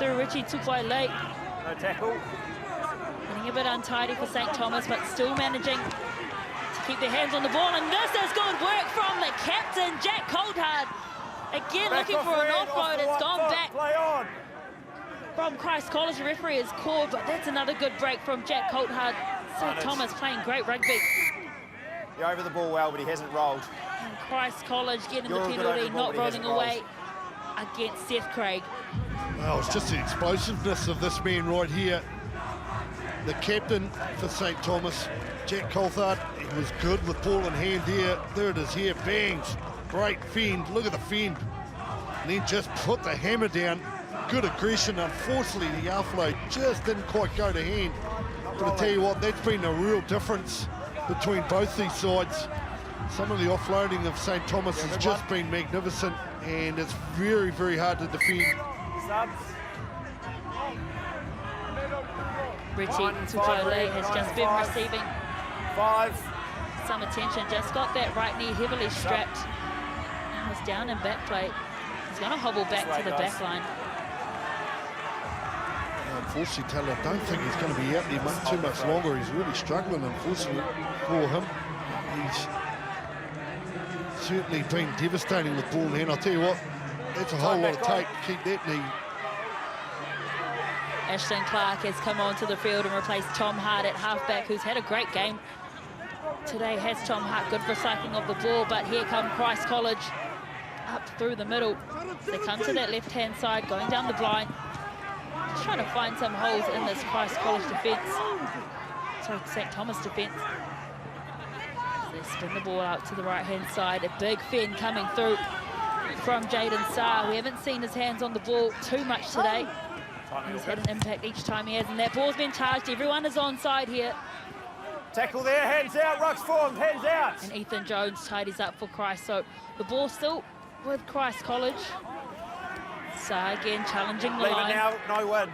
through Richie Tukwai-Lake. No tackle. Getting a bit untidy for St Thomas, but still managing to keep their hands on the ball. And this is good work from the captain, Jack Coulthard. Again, Back looking for an offload. It's gone foot. back Play on. from Christ College. The referee has called, but that's another good break from Jack Coulthard. St Thomas playing great rugby. You're over the ball well, but he hasn't rolled. And Christ College getting You're the good over penalty, the ball, not but he rolling hasn't away against Seth Craig. Well, it's just the explosiveness of this man right here. The captain for St Thomas, Jack Coulthard, he was good with ball in hand here. There it is here, bangs. Great fend, look at the fend. And then just put the hammer down. Good aggression. Unfortunately, the offload just didn't quite go to hand. But I tell you what, that's been a real difference between both these sides. Some of the offloading of St Thomas has just been magnificent, and it's very, very hard to defend. Subs. Richie Tukwai-Lake has just been receiving 5. some attention. Just got that right knee heavily strapped. And was down in back plate. He's going to hobble back to the back line. Unfortunately, Taylor, I don't think he's going to be out there too much longer. He's really struggling, unfortunately, for him. He's certainly been devastating with ball in hand. I'll tell you what, that's a whole lot of tape to keep that knee. Ashton Clark has come onto the field and replaced Tom Hart at halfback, who's had a great game today. Has Tom Hart, good recycling of the ball, but here come Christ College up through the middle. They come to that left-hand side, going down the blind. Just trying to find some holes in this Christ College defence. Sorry, St Thomas defence. They spin the ball out to the right-hand side. A big fend coming through from Jaden Saar. We haven't seen his hands on the ball too much today. He's had an impact each time he has, and that ball's been charged. Everyone is onside here. Tackle there, hands out, rucks formed, hands out. And Ethan Jones tidies up for Christ. So the ball still with Christ College. Saar again challenging the Leave line. it now, no win.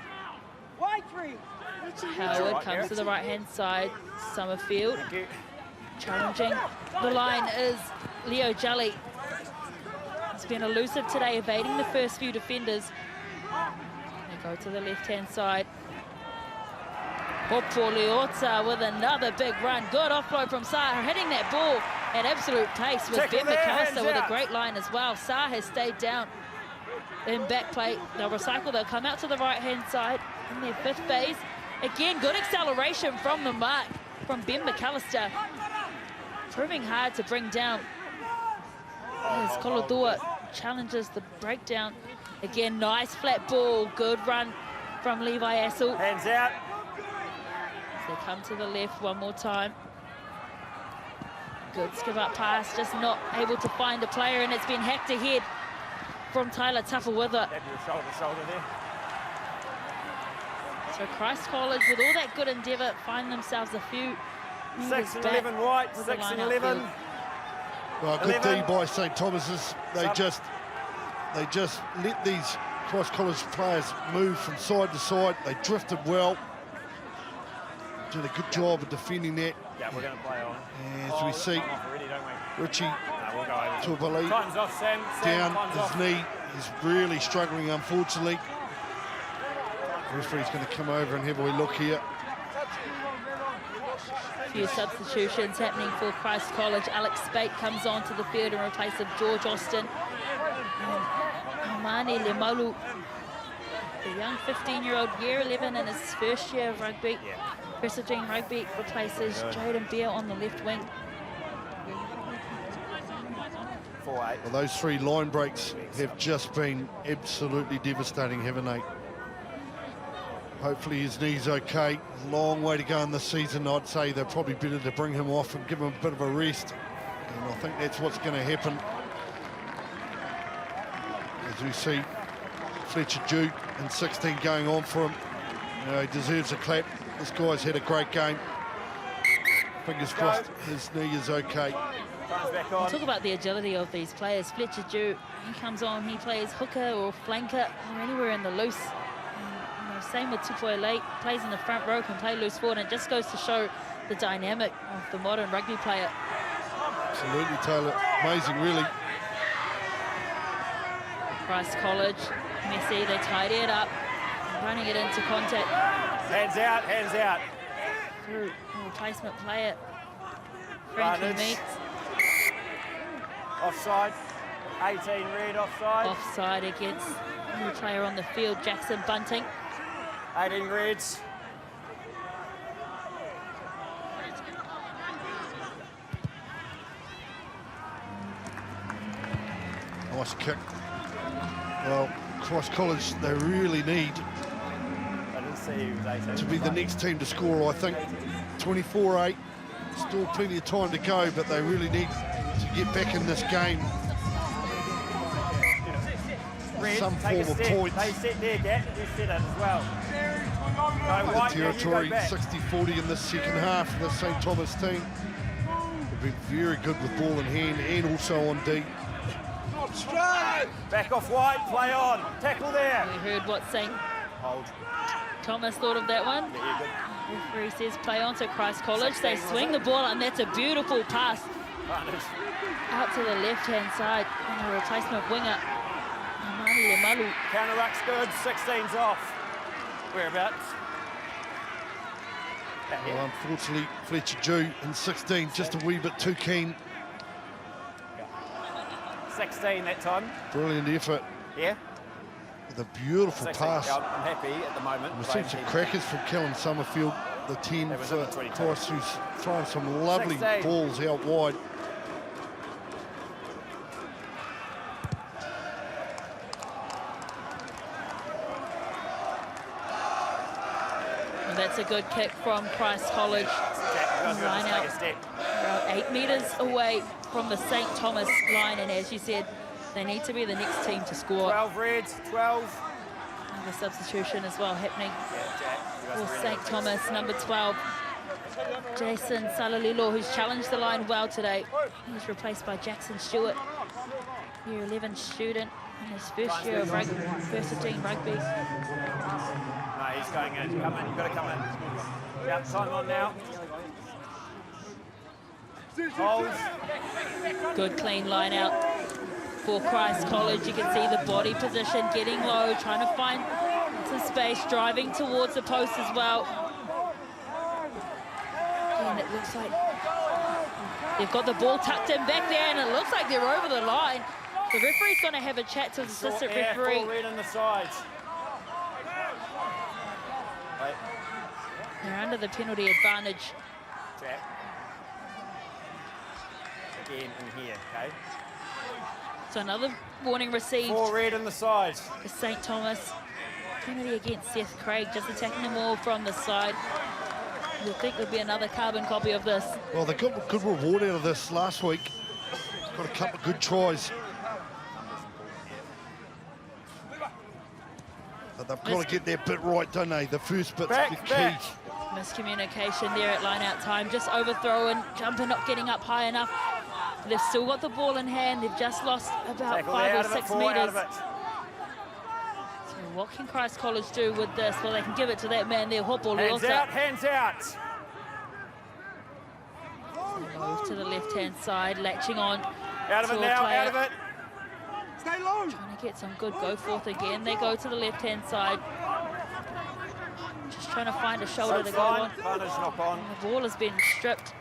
Howard comes to the right-hand side. Summerfield Thank you. challenging the line is Leo Jelly. He's been elusive today, evading the first few defenders. They go to the left-hand side. Popo Leota with another big run. Good offload from Saar, hitting that ball at absolute pace with Tackle Ben there, McAllister hands with a out. great line as well. Saar has stayed down in back plate. They'll recycle, they'll come out to the right-hand side in their fifth phase. Again, good acceleration from the mark from Ben McAllister. Proving hard to bring down. As Kolodua challenges the breakdown. Again, nice flat ball, good run from Levi Assel. Hands out. They come to the left one more time. Good skip up pass, just not able to find a player, and it's been hacked ahead from Tyler Tafawitha. Shoulder there. So Christ College, with all that good endeavour, find themselves a few 6 and 11 right, with the 6 line and 11. outfield. Well, good 11. D by St Thomas's. They just let these Christ College players move from side to side. They drifted well. Did a good job of defending that. Yeah, we're going to play on. As we see, Time off already, don't we? Richie No, we'll go over. Tukwai-Lake Time's off, Sam. down Time's his off. knee. He's really struggling, unfortunately. The referee's going to come over and have a wee look here. A few substitutions happening for Christ College. Alex Spate comes on to the field in replace of George Austin. Amane Lemalu, the young 15-year-old, year 11 in his first year of rugby. Presaging Rugby replaces Jaden Beer on the left wing. 4-8. Well, those three line breaks have just been absolutely devastating, haven't they? Hopefully his knee's okay. Long way to go in this season. I'd say they're probably better to bring him off and give him a bit of a rest. And I think that's what's going to happen. As we see Fletcher Duke in 16 going on for him. You know, he deserves a clap. this guy's had a great game. Fingers crossed his knee is okay. Time's back on. Talk about the agility of these players. Fletcher Dew, he comes on, he plays hooker or flanker or anywhere in the loose. And, you know, same with Tupoe Lake, plays in the front row, can play loose forward, and it just goes to show the dynamic of the modern rugby player. Absolutely, Taylor. Amazing, really. Christ College, Messi, they tidy it up, running it into contact. Hands out, hands out. Through a replacement player. Frankie Barnage. Meeks. Offside. 18 red, offside. Offside against the player on the field, Jackson Bunting. 18 reds. Nice kick. Well, Christ College, they really need I didn't see he was 18. to be the next team to score, I think. 24-8, still plenty of time to go, but they really need to get back in this game. Red, Some take a form of step. points. They set their gap, you set it as well. No, The White, territory, yeah, you go back. 60-40 in the second half for the St Thomas team. They've been very good with ball in hand and also on D. Back off White, play on. Tackle there. We heard what St Hold. Thomas thought of that one. Yeah, good. Referee says play on to Christ College. They swing the ball, and that's a beautiful pass Barnage. out to the left-hand side. And the replacement winger, Amani Lemalu. Counter ruck's good, 16's off. Whereabouts? Back here. Well, unfortunately, Fletcher Dew in 16, just a wee bit too keen. 16 that time. Brilliant effort. Yeah. With a beautiful 16. pass. Yeah, I'm happy at the moment. We've but seen I'm some happy. crackers from Kellen Summerfield, the 10 That was for in the 22. Christ, who's throwing some lovely 16. balls out wide. And that's a good kick from Christ College. Line out. Take a step. About 8 metres away from the St Thomas line, and as you said, they need to be the next team to score. 12 reds, 12. Another substitution as well happening Yeah, Jack. You guys for are St ready. Thomas, number 12. Jason Salalilo, who's challenged the line well today. He's replaced by Jackson Stewart, year 11 student in his first year of rugby, first 15 rugby. No, he's going in. Come in, you've got to come in. Yep, time on now. Hold. Good clean line out for Christ College. You can see the body position getting low, trying to find some space, driving towards the post as well. And it looks like they've got the ball tucked in back there, and it looks like they're over the line. The referee's going to have a chat to the assistant Yeah, referee. full red on the sides. Wait, They're under the penalty advantage. Jack. Again in here, okay? So another warning received Full red on the sides. for St Thomas. Penalty against Seth Craig, just attacking them all from the side. You'll think there'll be another carbon copy of this. Well, they got a good reward out of this last week. Got a couple of good tries. But they've got to get their bit right, don't they? The first bit's the key. Back. Miscommunication there at line-out time, just overthrowing, jumping, not getting up high enough. They've still got the ball in hand. They've just lost about Tackle 5 out or of it, 6 four out metres. of it. So what can Christ College do with this? Well, they can give it to that man there, Hopple. Hands out, hands out. Move to the left-hand side, latching on. Out of to it a now, player. out of it. Stay low. Trying to get some good go forth again. They go to the left-hand side. Just trying to find a shoulder to Soap's go fine. on. Barnage knock on. The ball has been stripped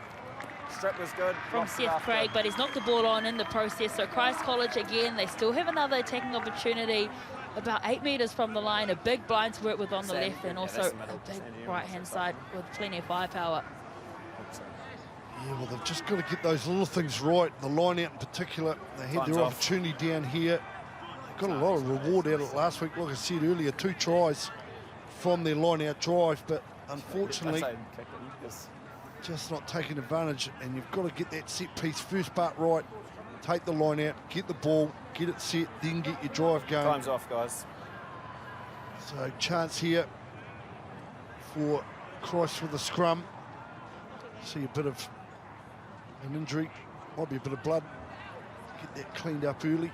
Strip was good. from Lost it Seth after. Craig, but he's knocked the ball on in the process. So Christ College again, they still have another attacking opportunity about 8 metres from the line. A big blind to work with on the Sandy, left, and yeah, also that's the middle. a big Sandy, yeah, right-hand that's side with plenty of firepower. Yeah, well, they've just got to get those little things right. The line out in particular, they had Time's their off. opportunity down here. They got a lot of reward out of it last week. Like I said earlier, 2 tries from their line out drive, but unfortunately, I'd say kick it, 'cause just not taking advantage. And you've got to get that set piece first part right, take the line out, get the ball, get it set, then get your drive going. time's off, guys. So chance here for Christ with the scrum. See a bit of an injury, might be a bit of blood. Get that cleaned up early.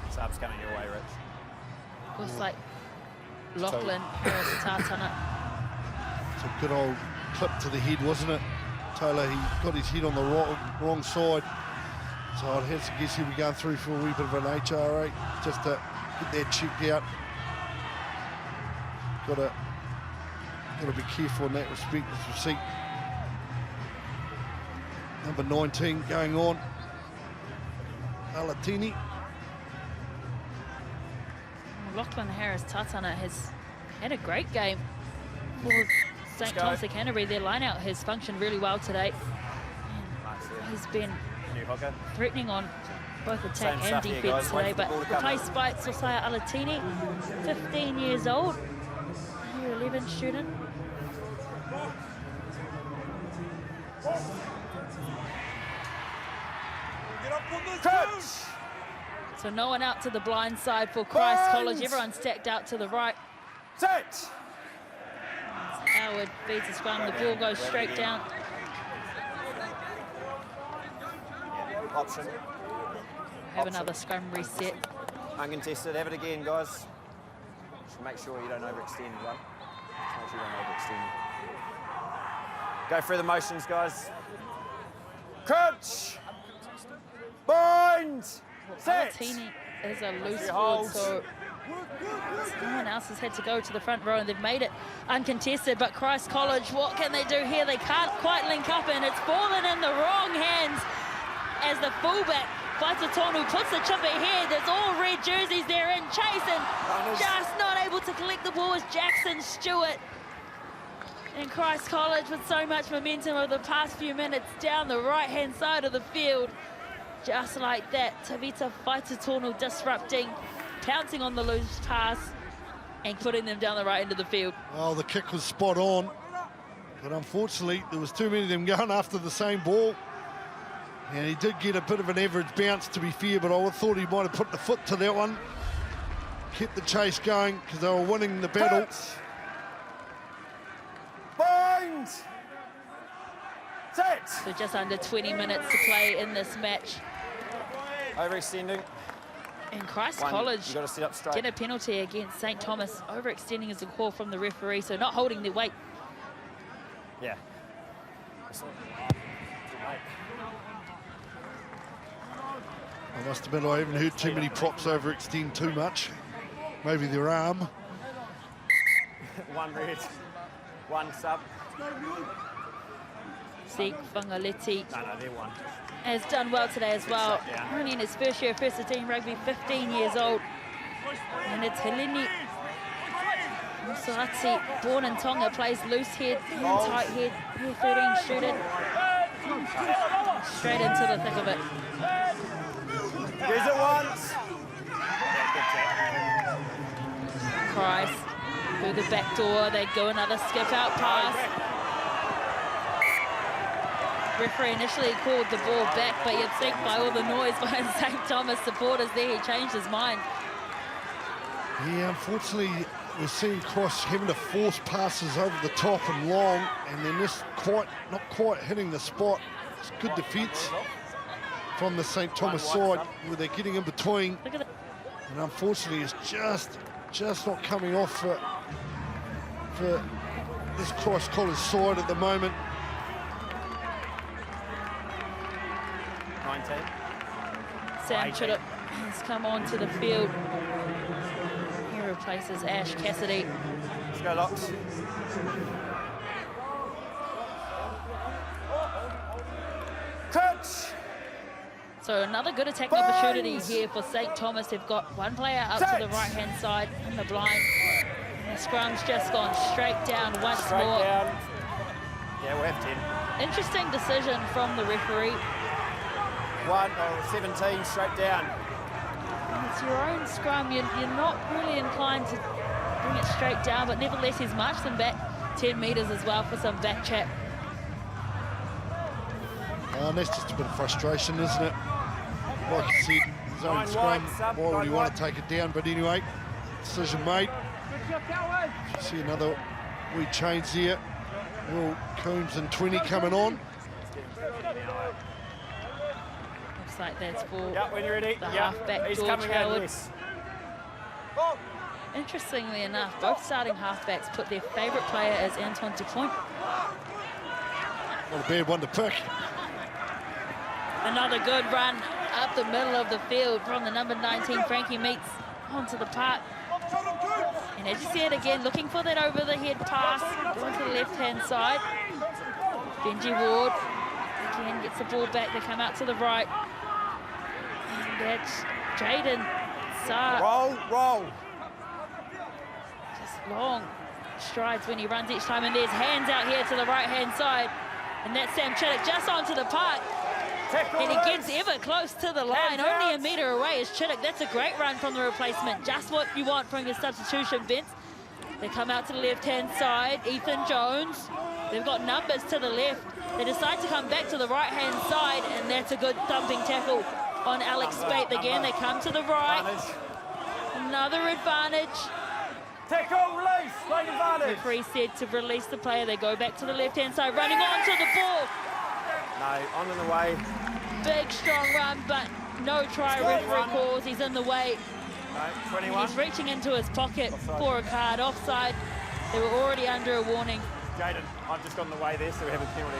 Sub's coming your way, Rich. Looks like Lachlan Harris Tatana. It's a good old clip to the head, wasn't it? Taylor, he got his head on the wrong side. So I'd have to guess he'll be going through for a wee bit of an HRA just to get that checked out. Got to be careful in that respect. As you see, number 19 going on, Alatini. Lachlan Harris Tatana has had a great game for St Thomas of Canterbury. Their line-out has functioned really well today. And he's been threatening on both attack and defence today, but replaced by Sosaya Alatini, 15 years old, year 11 student. So no one out to the blind side for Christ College. Everyone stacked out to the right. Set. Howard feeds the scrum. The ball goes straight down. Option. Have another scrum reset. Uncontested. Have it again, guys. Just make sure you don't overextend one. Just make sure you don't overextend. Go through the motions, guys. Crunch. Bind. Set. Alatini is a loose forward, so someone else has had to go to the front row, and they've made it uncontested. But Christ College, what can they do here? They can't quite link up, and it's fallen in the wrong hands as the fullback, Whaitotonu, puts the chip ahead. There's all red jerseys there in chase, and just not able to collect the ball is Jackson Stewart. And Christ College, with so much momentum over the past few minutes, down the right-hand side of the field. Just like that, Tavita Whaitotonu disrupting, pouncing on the loose pass, and putting them down the right end of the field. Well, the kick was spot on, but unfortunately there was too many of them going after the same ball. And he did get a bit of an average bounce, to be fair, but I thought he might have put the foot to that one. Kept the chase going because they were winning the battle. Bind. Set. So just under 20 minutes to play in this match. Overextending. And Christ One, College you got to sit up straight. get a penalty against St Thomas. Overextending is a call from the referee, so not holding their weight. Yeah. I must admit, I haven't heard too many props overextend too much. Maybe their arm. One red. One sub. Zeke Whangaleti No, they're one. has done well today as well. Only in his first year of first team rugby, 15 years old. And it's Heleni Musaati, born in Tonga, plays loose head and tight head, year 13 student. Straight into the thick of it. Use it once. Christ, through the back door, they go another skip out pass. Referee initially called the ball back, but you'd think by all the noise by St Thomas supporters there, he changed his mind. Yeah, unfortunately, we're seeing Cross having to force passes over the top and long, and then just not quite hitting the spot. It's good defence from the St Thomas side, where they're getting in between. Look at that. And unfortunately, it's just not coming off for this Christ College side at the moment. 19. Sam Chittup has come onto the field. He replaces Ash Cassidy. Let's go, Locks. Catch. So another good attacking opportunity here for St Thomas. They've got one player out to the right-hand side in the blind. And the scrum's just gone straight down once more. Down. Yeah, we'll have 10. Interesting decision from the referee. 17, straight down. It's your own scrum. You're not really inclined to bring it straight down, but nevertheless, he's marched them back 10 metres as well for some back chat. And that's just a bit of frustration, isn't it? Like you said, his own scrum. Why would he want to take it down? But anyway, decision made. See another wee change there. Will Coombs and 20 coming on. Looks like that's for Yeah, when you're ready. the Yeah, halfback, he's George coming out, Howard. yes. Interestingly enough, both starting halfbacks put their favourite player as Antoine Dupont. Not a bad one to pick. Another good run up the middle of the field from the number 19, Frankie Meats, onto the park. And as you see it again, looking for that over-the-head pass onto the left-hand side. Benji Ward again gets the ball back. They come out to the right. And that's Jaden Saar. Roll. Just long strides when he runs each time. And there's hands out here to the right-hand side. And that's Sam Chittick just onto the park. And he gets ever close to the line, only a metre away is Chittick. That's a great run from the replacement. Just what you want from your substitution, Vince. They come out to the left-hand side. Ethan Jones. They've got numbers to the left. They decide to come back to the right-hand side, and that's a good thumping tackle on Alex Spate. Again, they come to the right. Another advantage. Tackle, release, late advantage. Referee said to release the player. They go back to the left-hand side, running onto the ball. No, on and away. Big, strong run, but no try. Referee calls. He's in the way. No, 21. He's reaching into his pocket for a card. Offside. They were already under a warning. Jaden, I've just got in the way there, so we have a penalty.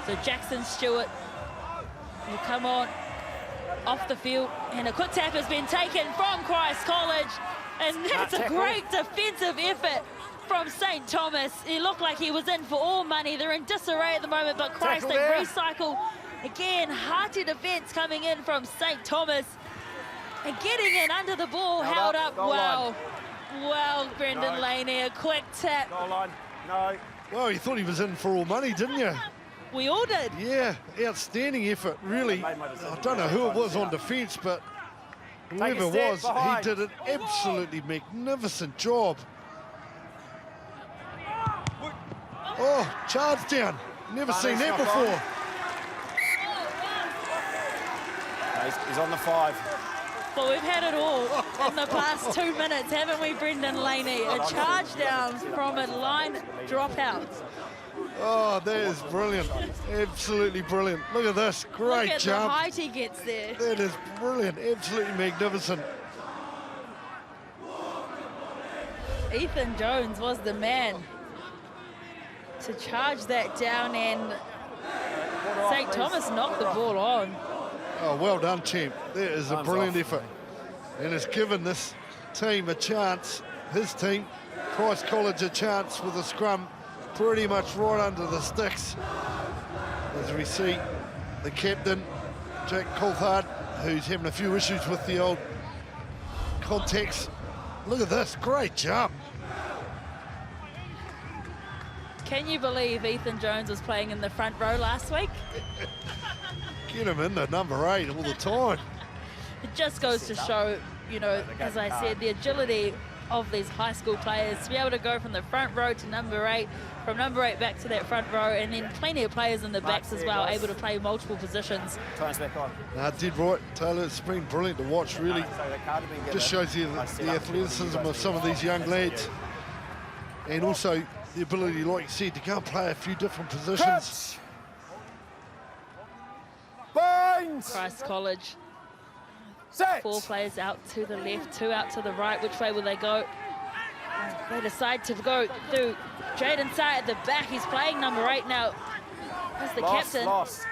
So Jackson Stewart will come on off the field, and a quick tap has been taken from Christ College, and that's a great defensive effort from St Thomas. He looked like he was in for all money. They're in disarray at the moment, but Christ, they recycle. Again, hearty defence coming in from St Thomas. And getting in under the ball, held up. Wow. Well, Brendan Laney, a quick tap. Goal line. No. Well, you thought he was in for all money, didn't you? We all did. Yeah, outstanding effort, really. I don't know who it was on defence, but whoever it was, he did an absolutely magnificent job. Oh, charge down. Never seen that before. He's on the 5. Well, we've had it all in the past 2 minutes, haven't we, Brendan Laney? A charge down from a line dropout. Oh, that is brilliant. Absolutely brilliant. Look at this. Great Look at jump. the height he gets there. That is brilliant. Absolutely magnificent. Ethan Jones was the man to charge that down, and St Thomas knocked the ball on. Oh, well done, champ. That is a brilliant effort. And it's given this team a chance, his team, Christ College, a chance with a scrum pretty much right under the sticks. As we see the captain, Jack Coulthard, who's having a few issues with the old contacts. Look at this, great jump. Can you believe Ethan Jones was playing in the front row last week? Get him in the number 8 all the time. It just goes to show, you know, as I said, the agility of these high school players to be able to go from the front row to number 8, from number 8 back to that front row, and then plenty of players in the backs as well, able to play multiple positions. Turns back on. Did right, Taylor. It's been brilliant to watch, really. Just shows you the athleticism of some of these young lads. And also the ability, like you said, to go and play a few different positions. Christ College. Set. 4 players out to the left, 2 out to the right. Which way will they go? They decide to go through Jaden Saar at the back. He's playing number 8 now. That's the captain. As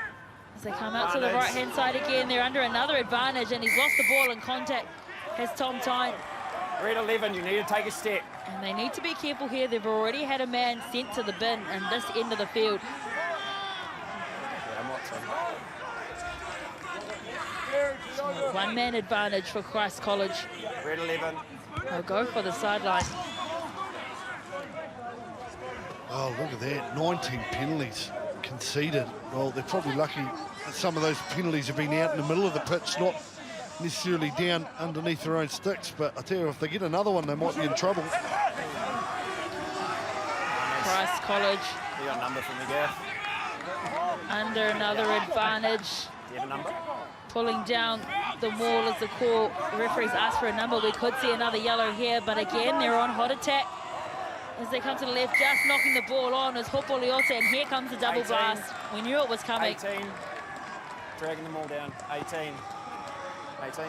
they come out to the right-hand side again, they're under another advantage, and he's lost the ball in contact. Has Tom Tyne. Red 11, you need to take a step. And they need to be careful here. They've already had a man sent to the bin in this end of the field. One-man advantage for Christ College. Red 11. They'll go for the sideline. Oh, look at that. 19 penalties conceded. Well, they're probably lucky that some of those penalties have been out in the middle of the pitch, not necessarily down underneath their own sticks. But I tell you, if they get another one, they might be in trouble. Christ College. You got a number from the Gaff? Under another advantage. Do you have a number? pulling down the wall as the call. The referees asked for a number. We could see another yellow here, but again, they're on hot attack. As they come to the left, just knocking the ball on is Hopo Leota, and here comes the double 18. blast. We knew it was coming. 18. Dragging them all down. 18. 18.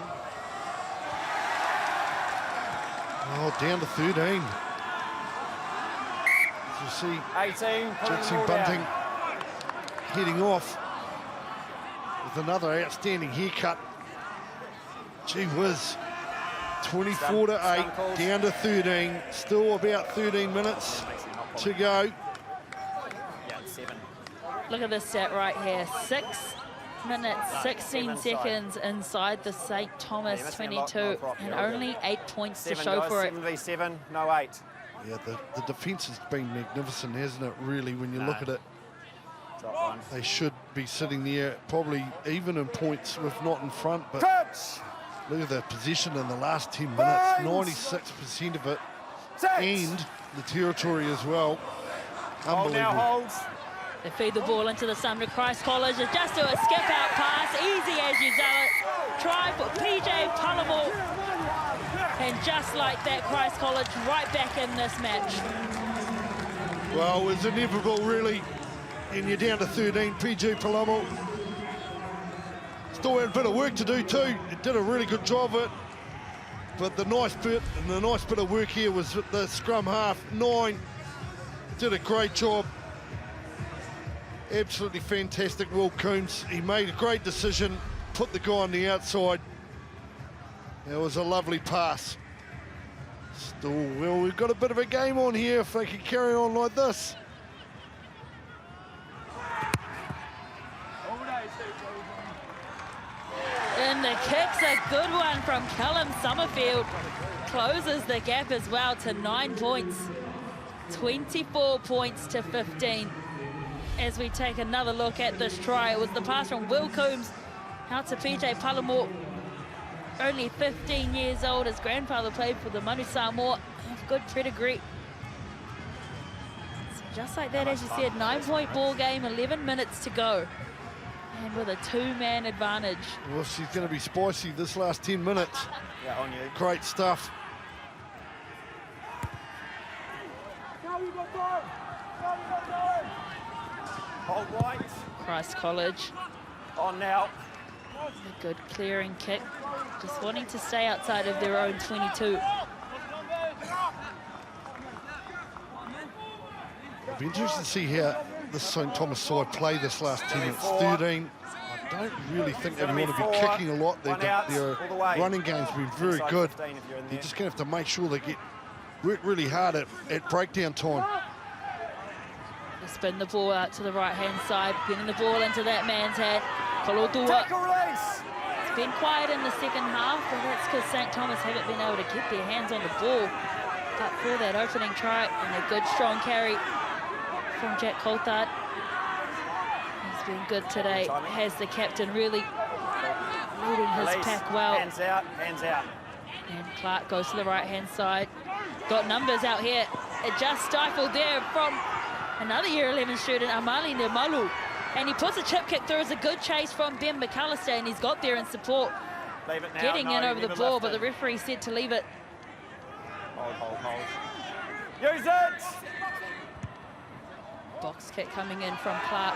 Oh, down to 13. As you see, 18. Jackson Bunting heading off with another outstanding haircut. Gee whiz. 24 to 8, down to 13. Still about 13 minutes to go. Yeah, 7. Look at this stat right here. 6 minutes, 16 seconds inside the St Thomas 22, and only 8 points to show for it. 7v7, no 8. Yeah, the defence has been magnificent, hasn't it, really, when you look at it. Drop one. They should be sitting there probably even in points, if not in front, but look at the position in the last 10 minutes, 96% of it, and the territory as well. Hold now, Unbelievable. holds. They feed the ball into the Sumner Christ College. It's just do a skip-out pass, easy as you do it. Try for PJ Palamo. And just like that, Christ College right back in this match. Well, it was inevitable, really, and you're down to 13, PJ Palamo. Still had a bit of work to do too. It did a really good job of it. But the nice bit of work here was at the scrum half. 9 did a great job. Absolutely fantastic, Will Coombs. He made a great decision, put the guy on the outside. It was a lovely pass. Still, well, we've got a bit of a game on here if they can carry on like this. And the kick's a good one from Callum Summerfield. Closes the gap as well to 9 points. 24 points to 15. As we take another look at this try, it was the pass from Will Coombs out to PJ Palamo. Only 15 years old. His grandfather played for the Manu Samoa. Good pedigree. So just like that, as you said, 9-point ball game, 11 minutes to go. And with a 2-man advantage. Well, she's going to be spicy this last 10 minutes. Yeah, on you. Great stuff. Hold white. Christ College. On now. A good clearing kick. Just wanting to stay outside of their own 22. It'll be interesting to see how the St Thomas side play this last 10 minutes. 13. I don't really think they want to be kicking a lot. Their running game's been very good. They're just going to have to make sure they work really hard at breakdown time. They spin the ball out to the right-hand side, pinning the ball into that man's hand. Kolotua. It's been quiet in the second half, but that's because St Thomas haven't been able to get their hands on the ball. But for that opening try, and a good strong carry from Jack Coulthard. He's been good today. Has the captain really leading his pack well. Hands out, hands out. And Clark goes to the right-hand side. Got numbers out here. It just stifled there from another Year 11 student, Amali Nemalu. And he puts a chip kick through. It's a good chase from Ben McAllister, and he's got there in support. Leave it now. Getting in over the ball, but the referee said to leave it. Hold. Use it! Box kick coming in from Clark.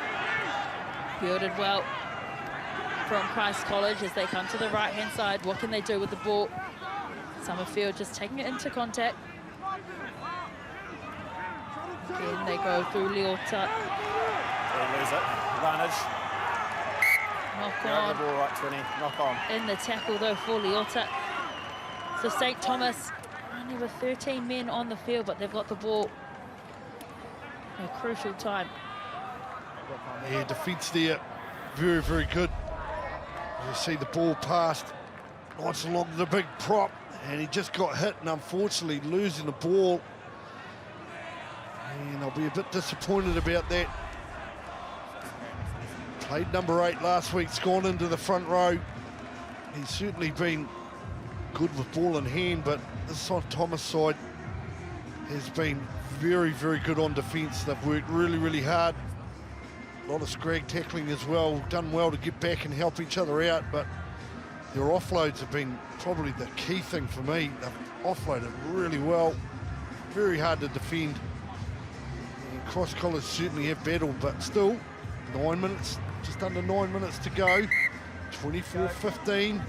Fielded well from Christ College as they come to the right-hand side. What can they do with the ball? Summerfield just taking it into contact. Again, they go through Leota. They lose it. Advantage. Knock Over on. the ball, right, 20. Knock on. In the tackle, though, for Leota. So St Thomas only with 13 men on the field, but they've got the ball at a crucial time. Yeah, defence there, very, very good. You see the ball passed nice along the big prop, and he just got hit, and unfortunately losing the ball. And I'll be a bit disappointed about that. Played number 8 last week, gone into the front row. He's certainly been good with ball in hand, but this St Thomas side has been very, very good on defence. They've worked really, really hard. A lot of scrag tackling as well. Done well to get back and help each other out, but Their offloads have been probably the key thing for me. They've offloaded really well, very hard to defend. And cross collars certainly have battled, but still, 9 minutes, just under 9 minutes to go. 24-15.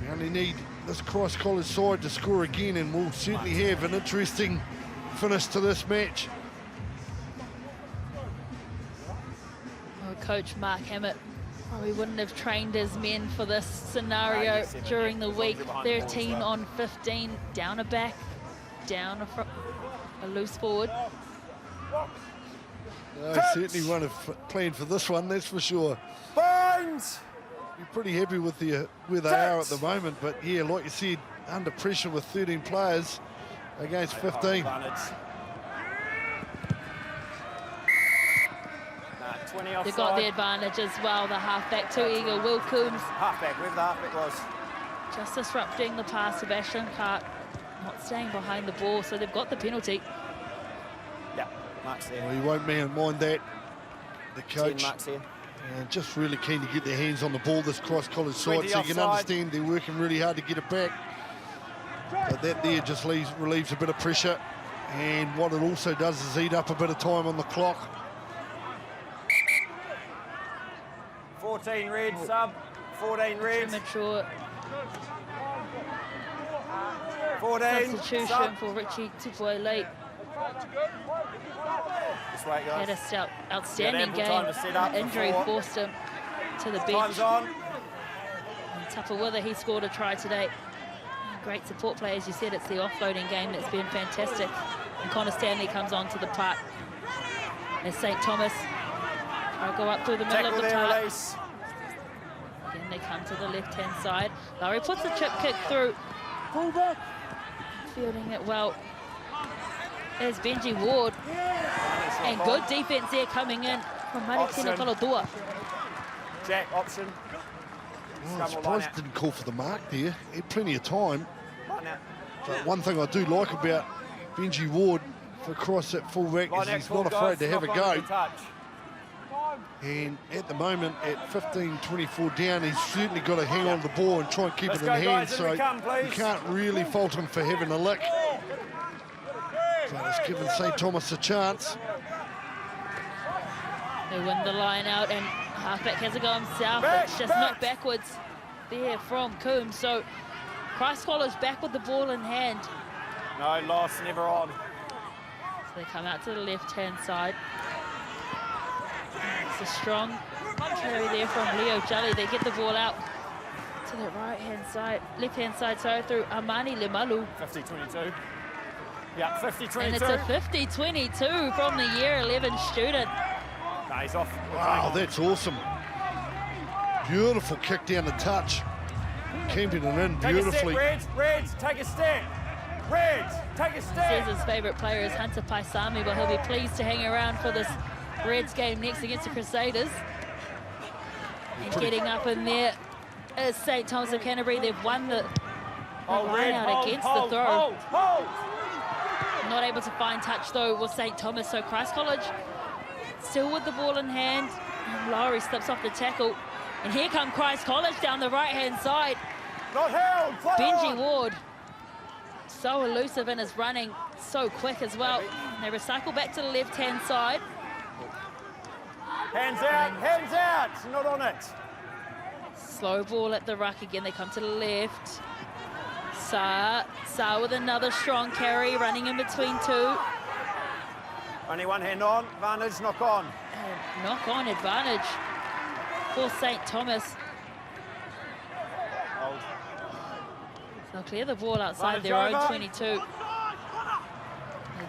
We only need this cross collars side to score again, and we'll certainly have an interesting finish to this match. Oh, Coach Mark Hammett probably wouldn't have trained his men for this scenario during the week. 13 on 15, down a back, down a loose forward. Certainly won't have planned for this one, that's for sure. Bones! You're pretty happy with where they are at the moment, but yeah, like you said, under pressure with 13 players against 15. 20 offside. They've got the advantage as well, the halfback to Eagle, Will Coombs. Halfback, wherever the halfback was. Just disrupting the pass, Sebastian Clark not staying behind the ball, so they've got the penalty. Yeah, Mark's there. Well, you won't mind that. The 10 coach Mark's here. just really keen to get their hands on the ball, this cross-collars side, so you can understand they're working really hard to get it back. But that there just relieves a bit of pressure, and what it also does is eat up a bit of time on the clock. 14 red, sub. 14 red. Premature 14. substitution Sub. for Richie Tupuele. This way, guys. Had a outstanding ample time game. to set up Injury before. forced him to the bench. Time's on. And Tapawitha, he scored a try today. Great support play, as you said. It's the offloading game that's been fantastic. And Connor Stanley comes onto the park as St Thomas try to go up through the middle Tackle of the there, park. release. Again, they come to the left-hand side. Lowry puts a chip kick through. Fielding it well. There's Benji Ward. And good defense there coming in from Marikina Kalodua. Jack, option. Well, I'm surprised it didn't call for the mark there. He had plenty of time. Line out. But one thing I do like about Benji Ward for cross at fullback Line is out, he's not guys. afraid to have a Knock on, go. good touch. And at the moment, at 15-24 down, he's certainly got to hang on to the ball and try and keep Let's it go, in hand. guys, in So we come, you please. can't really fault him for having a lick. But it's given St Thomas a chance. They win the line out, and halfback has a go himself. Back, It's just not backwards there from Coombs. So Christ College back with the ball in hand. No, loss, never on. So they come out to the left-hand side. It's a strong carry there from Leo Jolly. They get the ball out to the right-hand side, left-hand side, sorry, through Amani Limalu. 50-22. Yeah, 50-22. And it's a 50-22 from the year 11 student. No, he's off. Wow, that's awesome. Beautiful kick down the touch. Keeping it in beautifully. Take a step, Reds, take a step. Reds, take a step. Says his favourite player is Hunter Paisami, but he'll be pleased to hang around for this Reds game next against the Crusaders. And getting up in there is St Thomas of Canterbury. They've won the line out against the throw. Hold. Not able to find touch though with St Thomas, so Christ College still with the ball in hand. And Lowry slips off the tackle. And here come Christ College down the right-hand side. Not held, play Benji on. Ward, so elusive in his running, so quick as well. And they recycle back to the left-hand side. Hands out, not on it. Slow ball at the ruck again, they come to the left. Sa with another strong carry, running in between two. Only one hand on, advantage, knock on. And knock on advantage for St Thomas. Hold. They'll clear the ball outside their own 22. And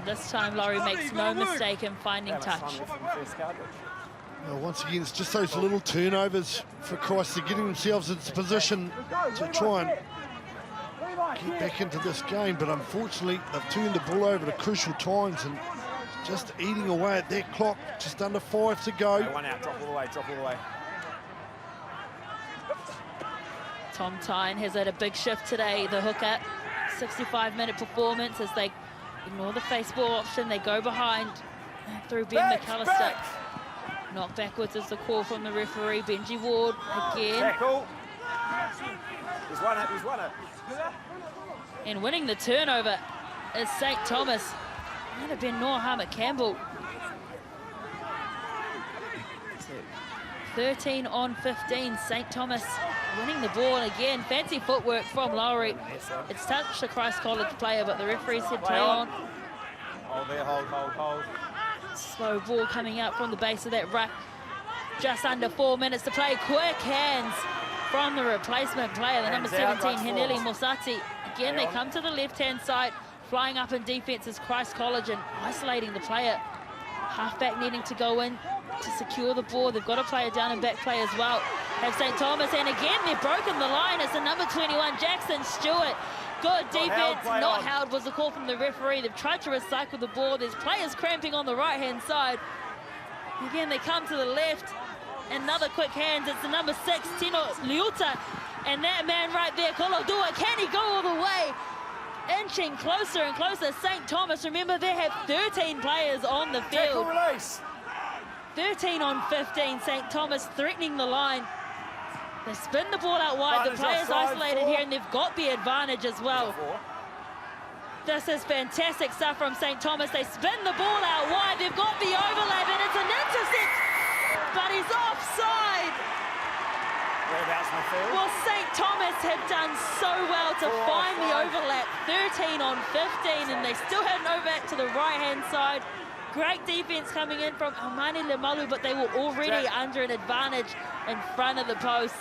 this time Laurie makes no mistake in finding touch. Well, once again, it's just those little turnovers for Christ. They're getting themselves into position to try and get back into this game, but unfortunately they've turned the ball over at crucial times and just eating away at that clock. Just under 5 to go. One out, drop all the way, drop all the way. Tom Tyne has had a big shift today, the hooker. 65-minute performance as they ignore the face ball option. They go behind through Ben McAllister. Knocked backwards is the call from the referee. Benji Ward again. Tackle. He's won it. And winning the turnover is St Thomas. Might have been Noah Campbell. 13 on 15, St Thomas winning the ball again. Fancy footwork from Lowry. It's touched the Christ College player, but the referee said play on. Hold there, hold. Slow ball coming out from the base of that ruck. Just under 4 minutes to play. Quick hands from the replacement player, the number 17, Hineli Mosati. Again, they come to the left-hand side. Flying up in defence is Christ College and isolating the player. Halfback needing to go in to secure the ball. They've got a player down and back play as well. Have St Thomas, and again they've broken the line. It's the number 21, Jackson Stewart. Good defence, not held was the call from the referee. They've tried to recycle the ball. There's players cramping on the right-hand side. Again, they come to the left. Another quick hands. It's the number 6, Tino Liuta. And that man right there, Kolodua, can he go all the way? Inching closer and closer. St Thomas, remember, they have 13 players on the field. 13 on 15, St Thomas threatening the line. They spin the ball out wide. The players isolated here, and they've got the advantage as well. This is fantastic stuff from St Thomas. They spin the ball out wide. They've got the overlap, and it's an intercept, but he's offside. Whereabouts midfield? Well, St Thomas have done so well to find the overlap. 13 on 15, and they still have an overlap to the right-hand side. Great defense coming in from Amani Lemalu, but they were already under an advantage in front of the post.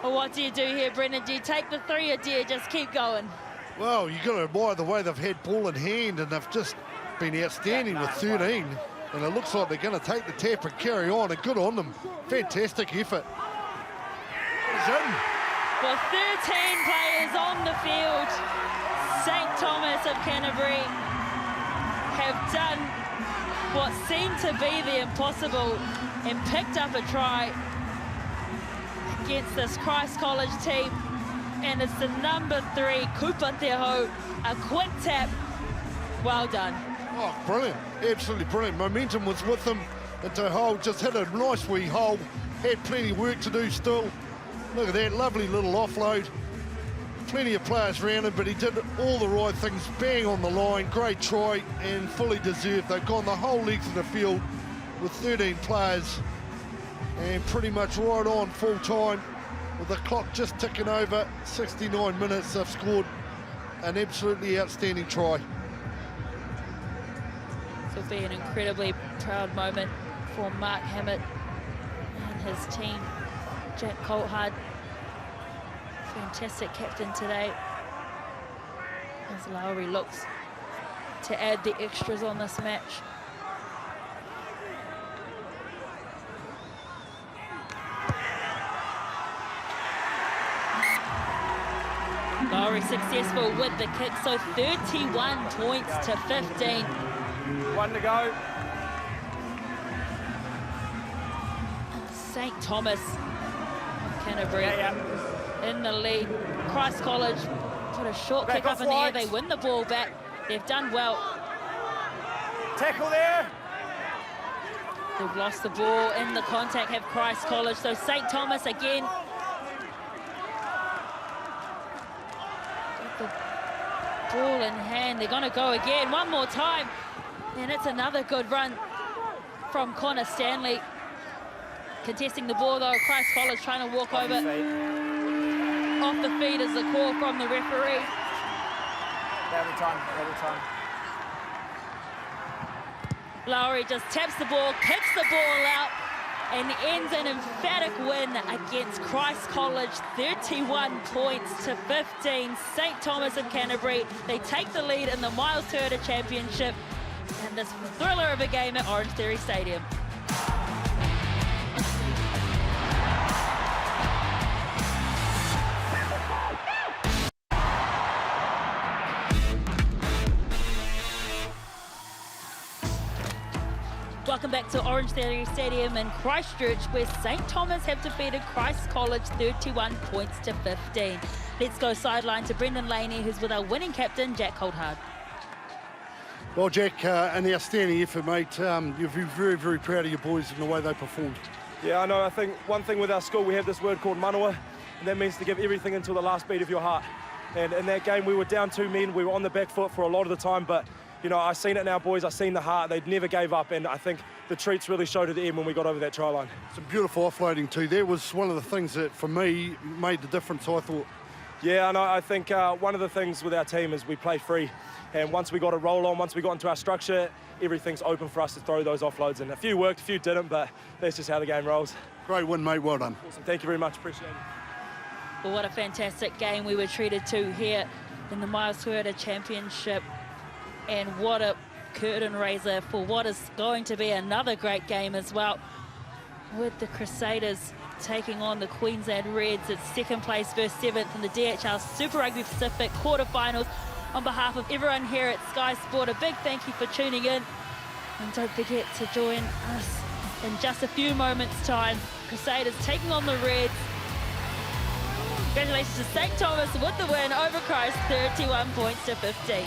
Well, what do you do here, Brendan? Do you take the 3 or do you just keep going? Well, you've got to admire the way they've had ball in hand, and they've just been outstanding with 13. And it looks like they're going to take the tap and carry on, and good on them. Fantastic effort. It's in. Well, 13 players on the field. St Thomas of Canterbury have done what seemed to be the impossible and picked up a try against this Christ College team. And it's the number 3, Kupa Teho, a quick tap. Well done. Oh, brilliant. Absolutely brilliant. Momentum was with them. And Teho just hit a nice wee hole. Had plenty of work to do still. Look at that, lovely little offload. Plenty of players around him, but he did all the right things, bang on the line, great try, and fully deserved. They've gone the whole length of the field with 13 players, and pretty much right on full time, with the clock just ticking over, 69 minutes, they've scored an absolutely outstanding try. This will be an incredibly proud moment for Mark Hammett and his team. Jack Colthard, fantastic captain today, as Lowry looks to add the extras on this match. Lowry successful with the kick, so 31 points to 15. 1 to go. St Thomas of Canterbury in the lead. Christ College put a short kick up in the air. They win the ball back. They've done well. Tackle there. They've lost the ball in the contact, have Christ College. So St Thomas again. With the ball in hand. They're going to go again one more time. And it's another good run from Connor Stanley. Contesting the ball though, Christ College trying to walk over. Off the feet is the call from the referee. Every time. Lowry just taps the ball, kicks the ball out, and ends an emphatic win against Christ College, 31 points to 15. St Thomas of Canterbury, they take the lead in the Miles Turner Championship, and this thriller of a game at Orangetheory Stadium. Welcome back to Orangetheory Stadium in Christchurch, where St Thomas have defeated Christ College 31 points to 15. Let's go sideline to Brendan Laney, who's with our winning captain, Jack Colthard. Well, Jack, an outstanding effort, mate. You'll be very, very proud of your boys and the way they performed. Yeah, I know. I think one thing with our school, we have this word called manawa, and that means to give everything until the last beat of your heart. And in that game, we were down 2 men. We were on the back foot for a lot of the time, but you know, I've seen it now, boys. I've seen the heart. They never gave up, and I think the treats really showed at the end when we got over that try line. Some beautiful offloading too. That was one of the things that, for me, made the difference, I thought. Yeah, and I think one of the things with our team is we play free. And once we got a roll on, once we got into our structure, everything's open for us to throw those offloads. And a few worked, a few didn't, but that's just how the game rolls. Great win, mate. Well done. Awesome. Thank you very much. Appreciate it. Well, what a fantastic game we were treated to here in the Miles Toyota Championship. And what a curtain raiser for what is going to be another great game as well, with the Crusaders taking on the Queensland Reds at second place versus 7th in the DHL Super Rugby Pacific quarterfinals. On behalf of everyone here at Sky Sport, a big thank you for tuning in, and don't forget to join us in just a few moments' time. Crusaders taking on the Reds. Congratulations to St Thomas with the win over Christ, 31 points to 15.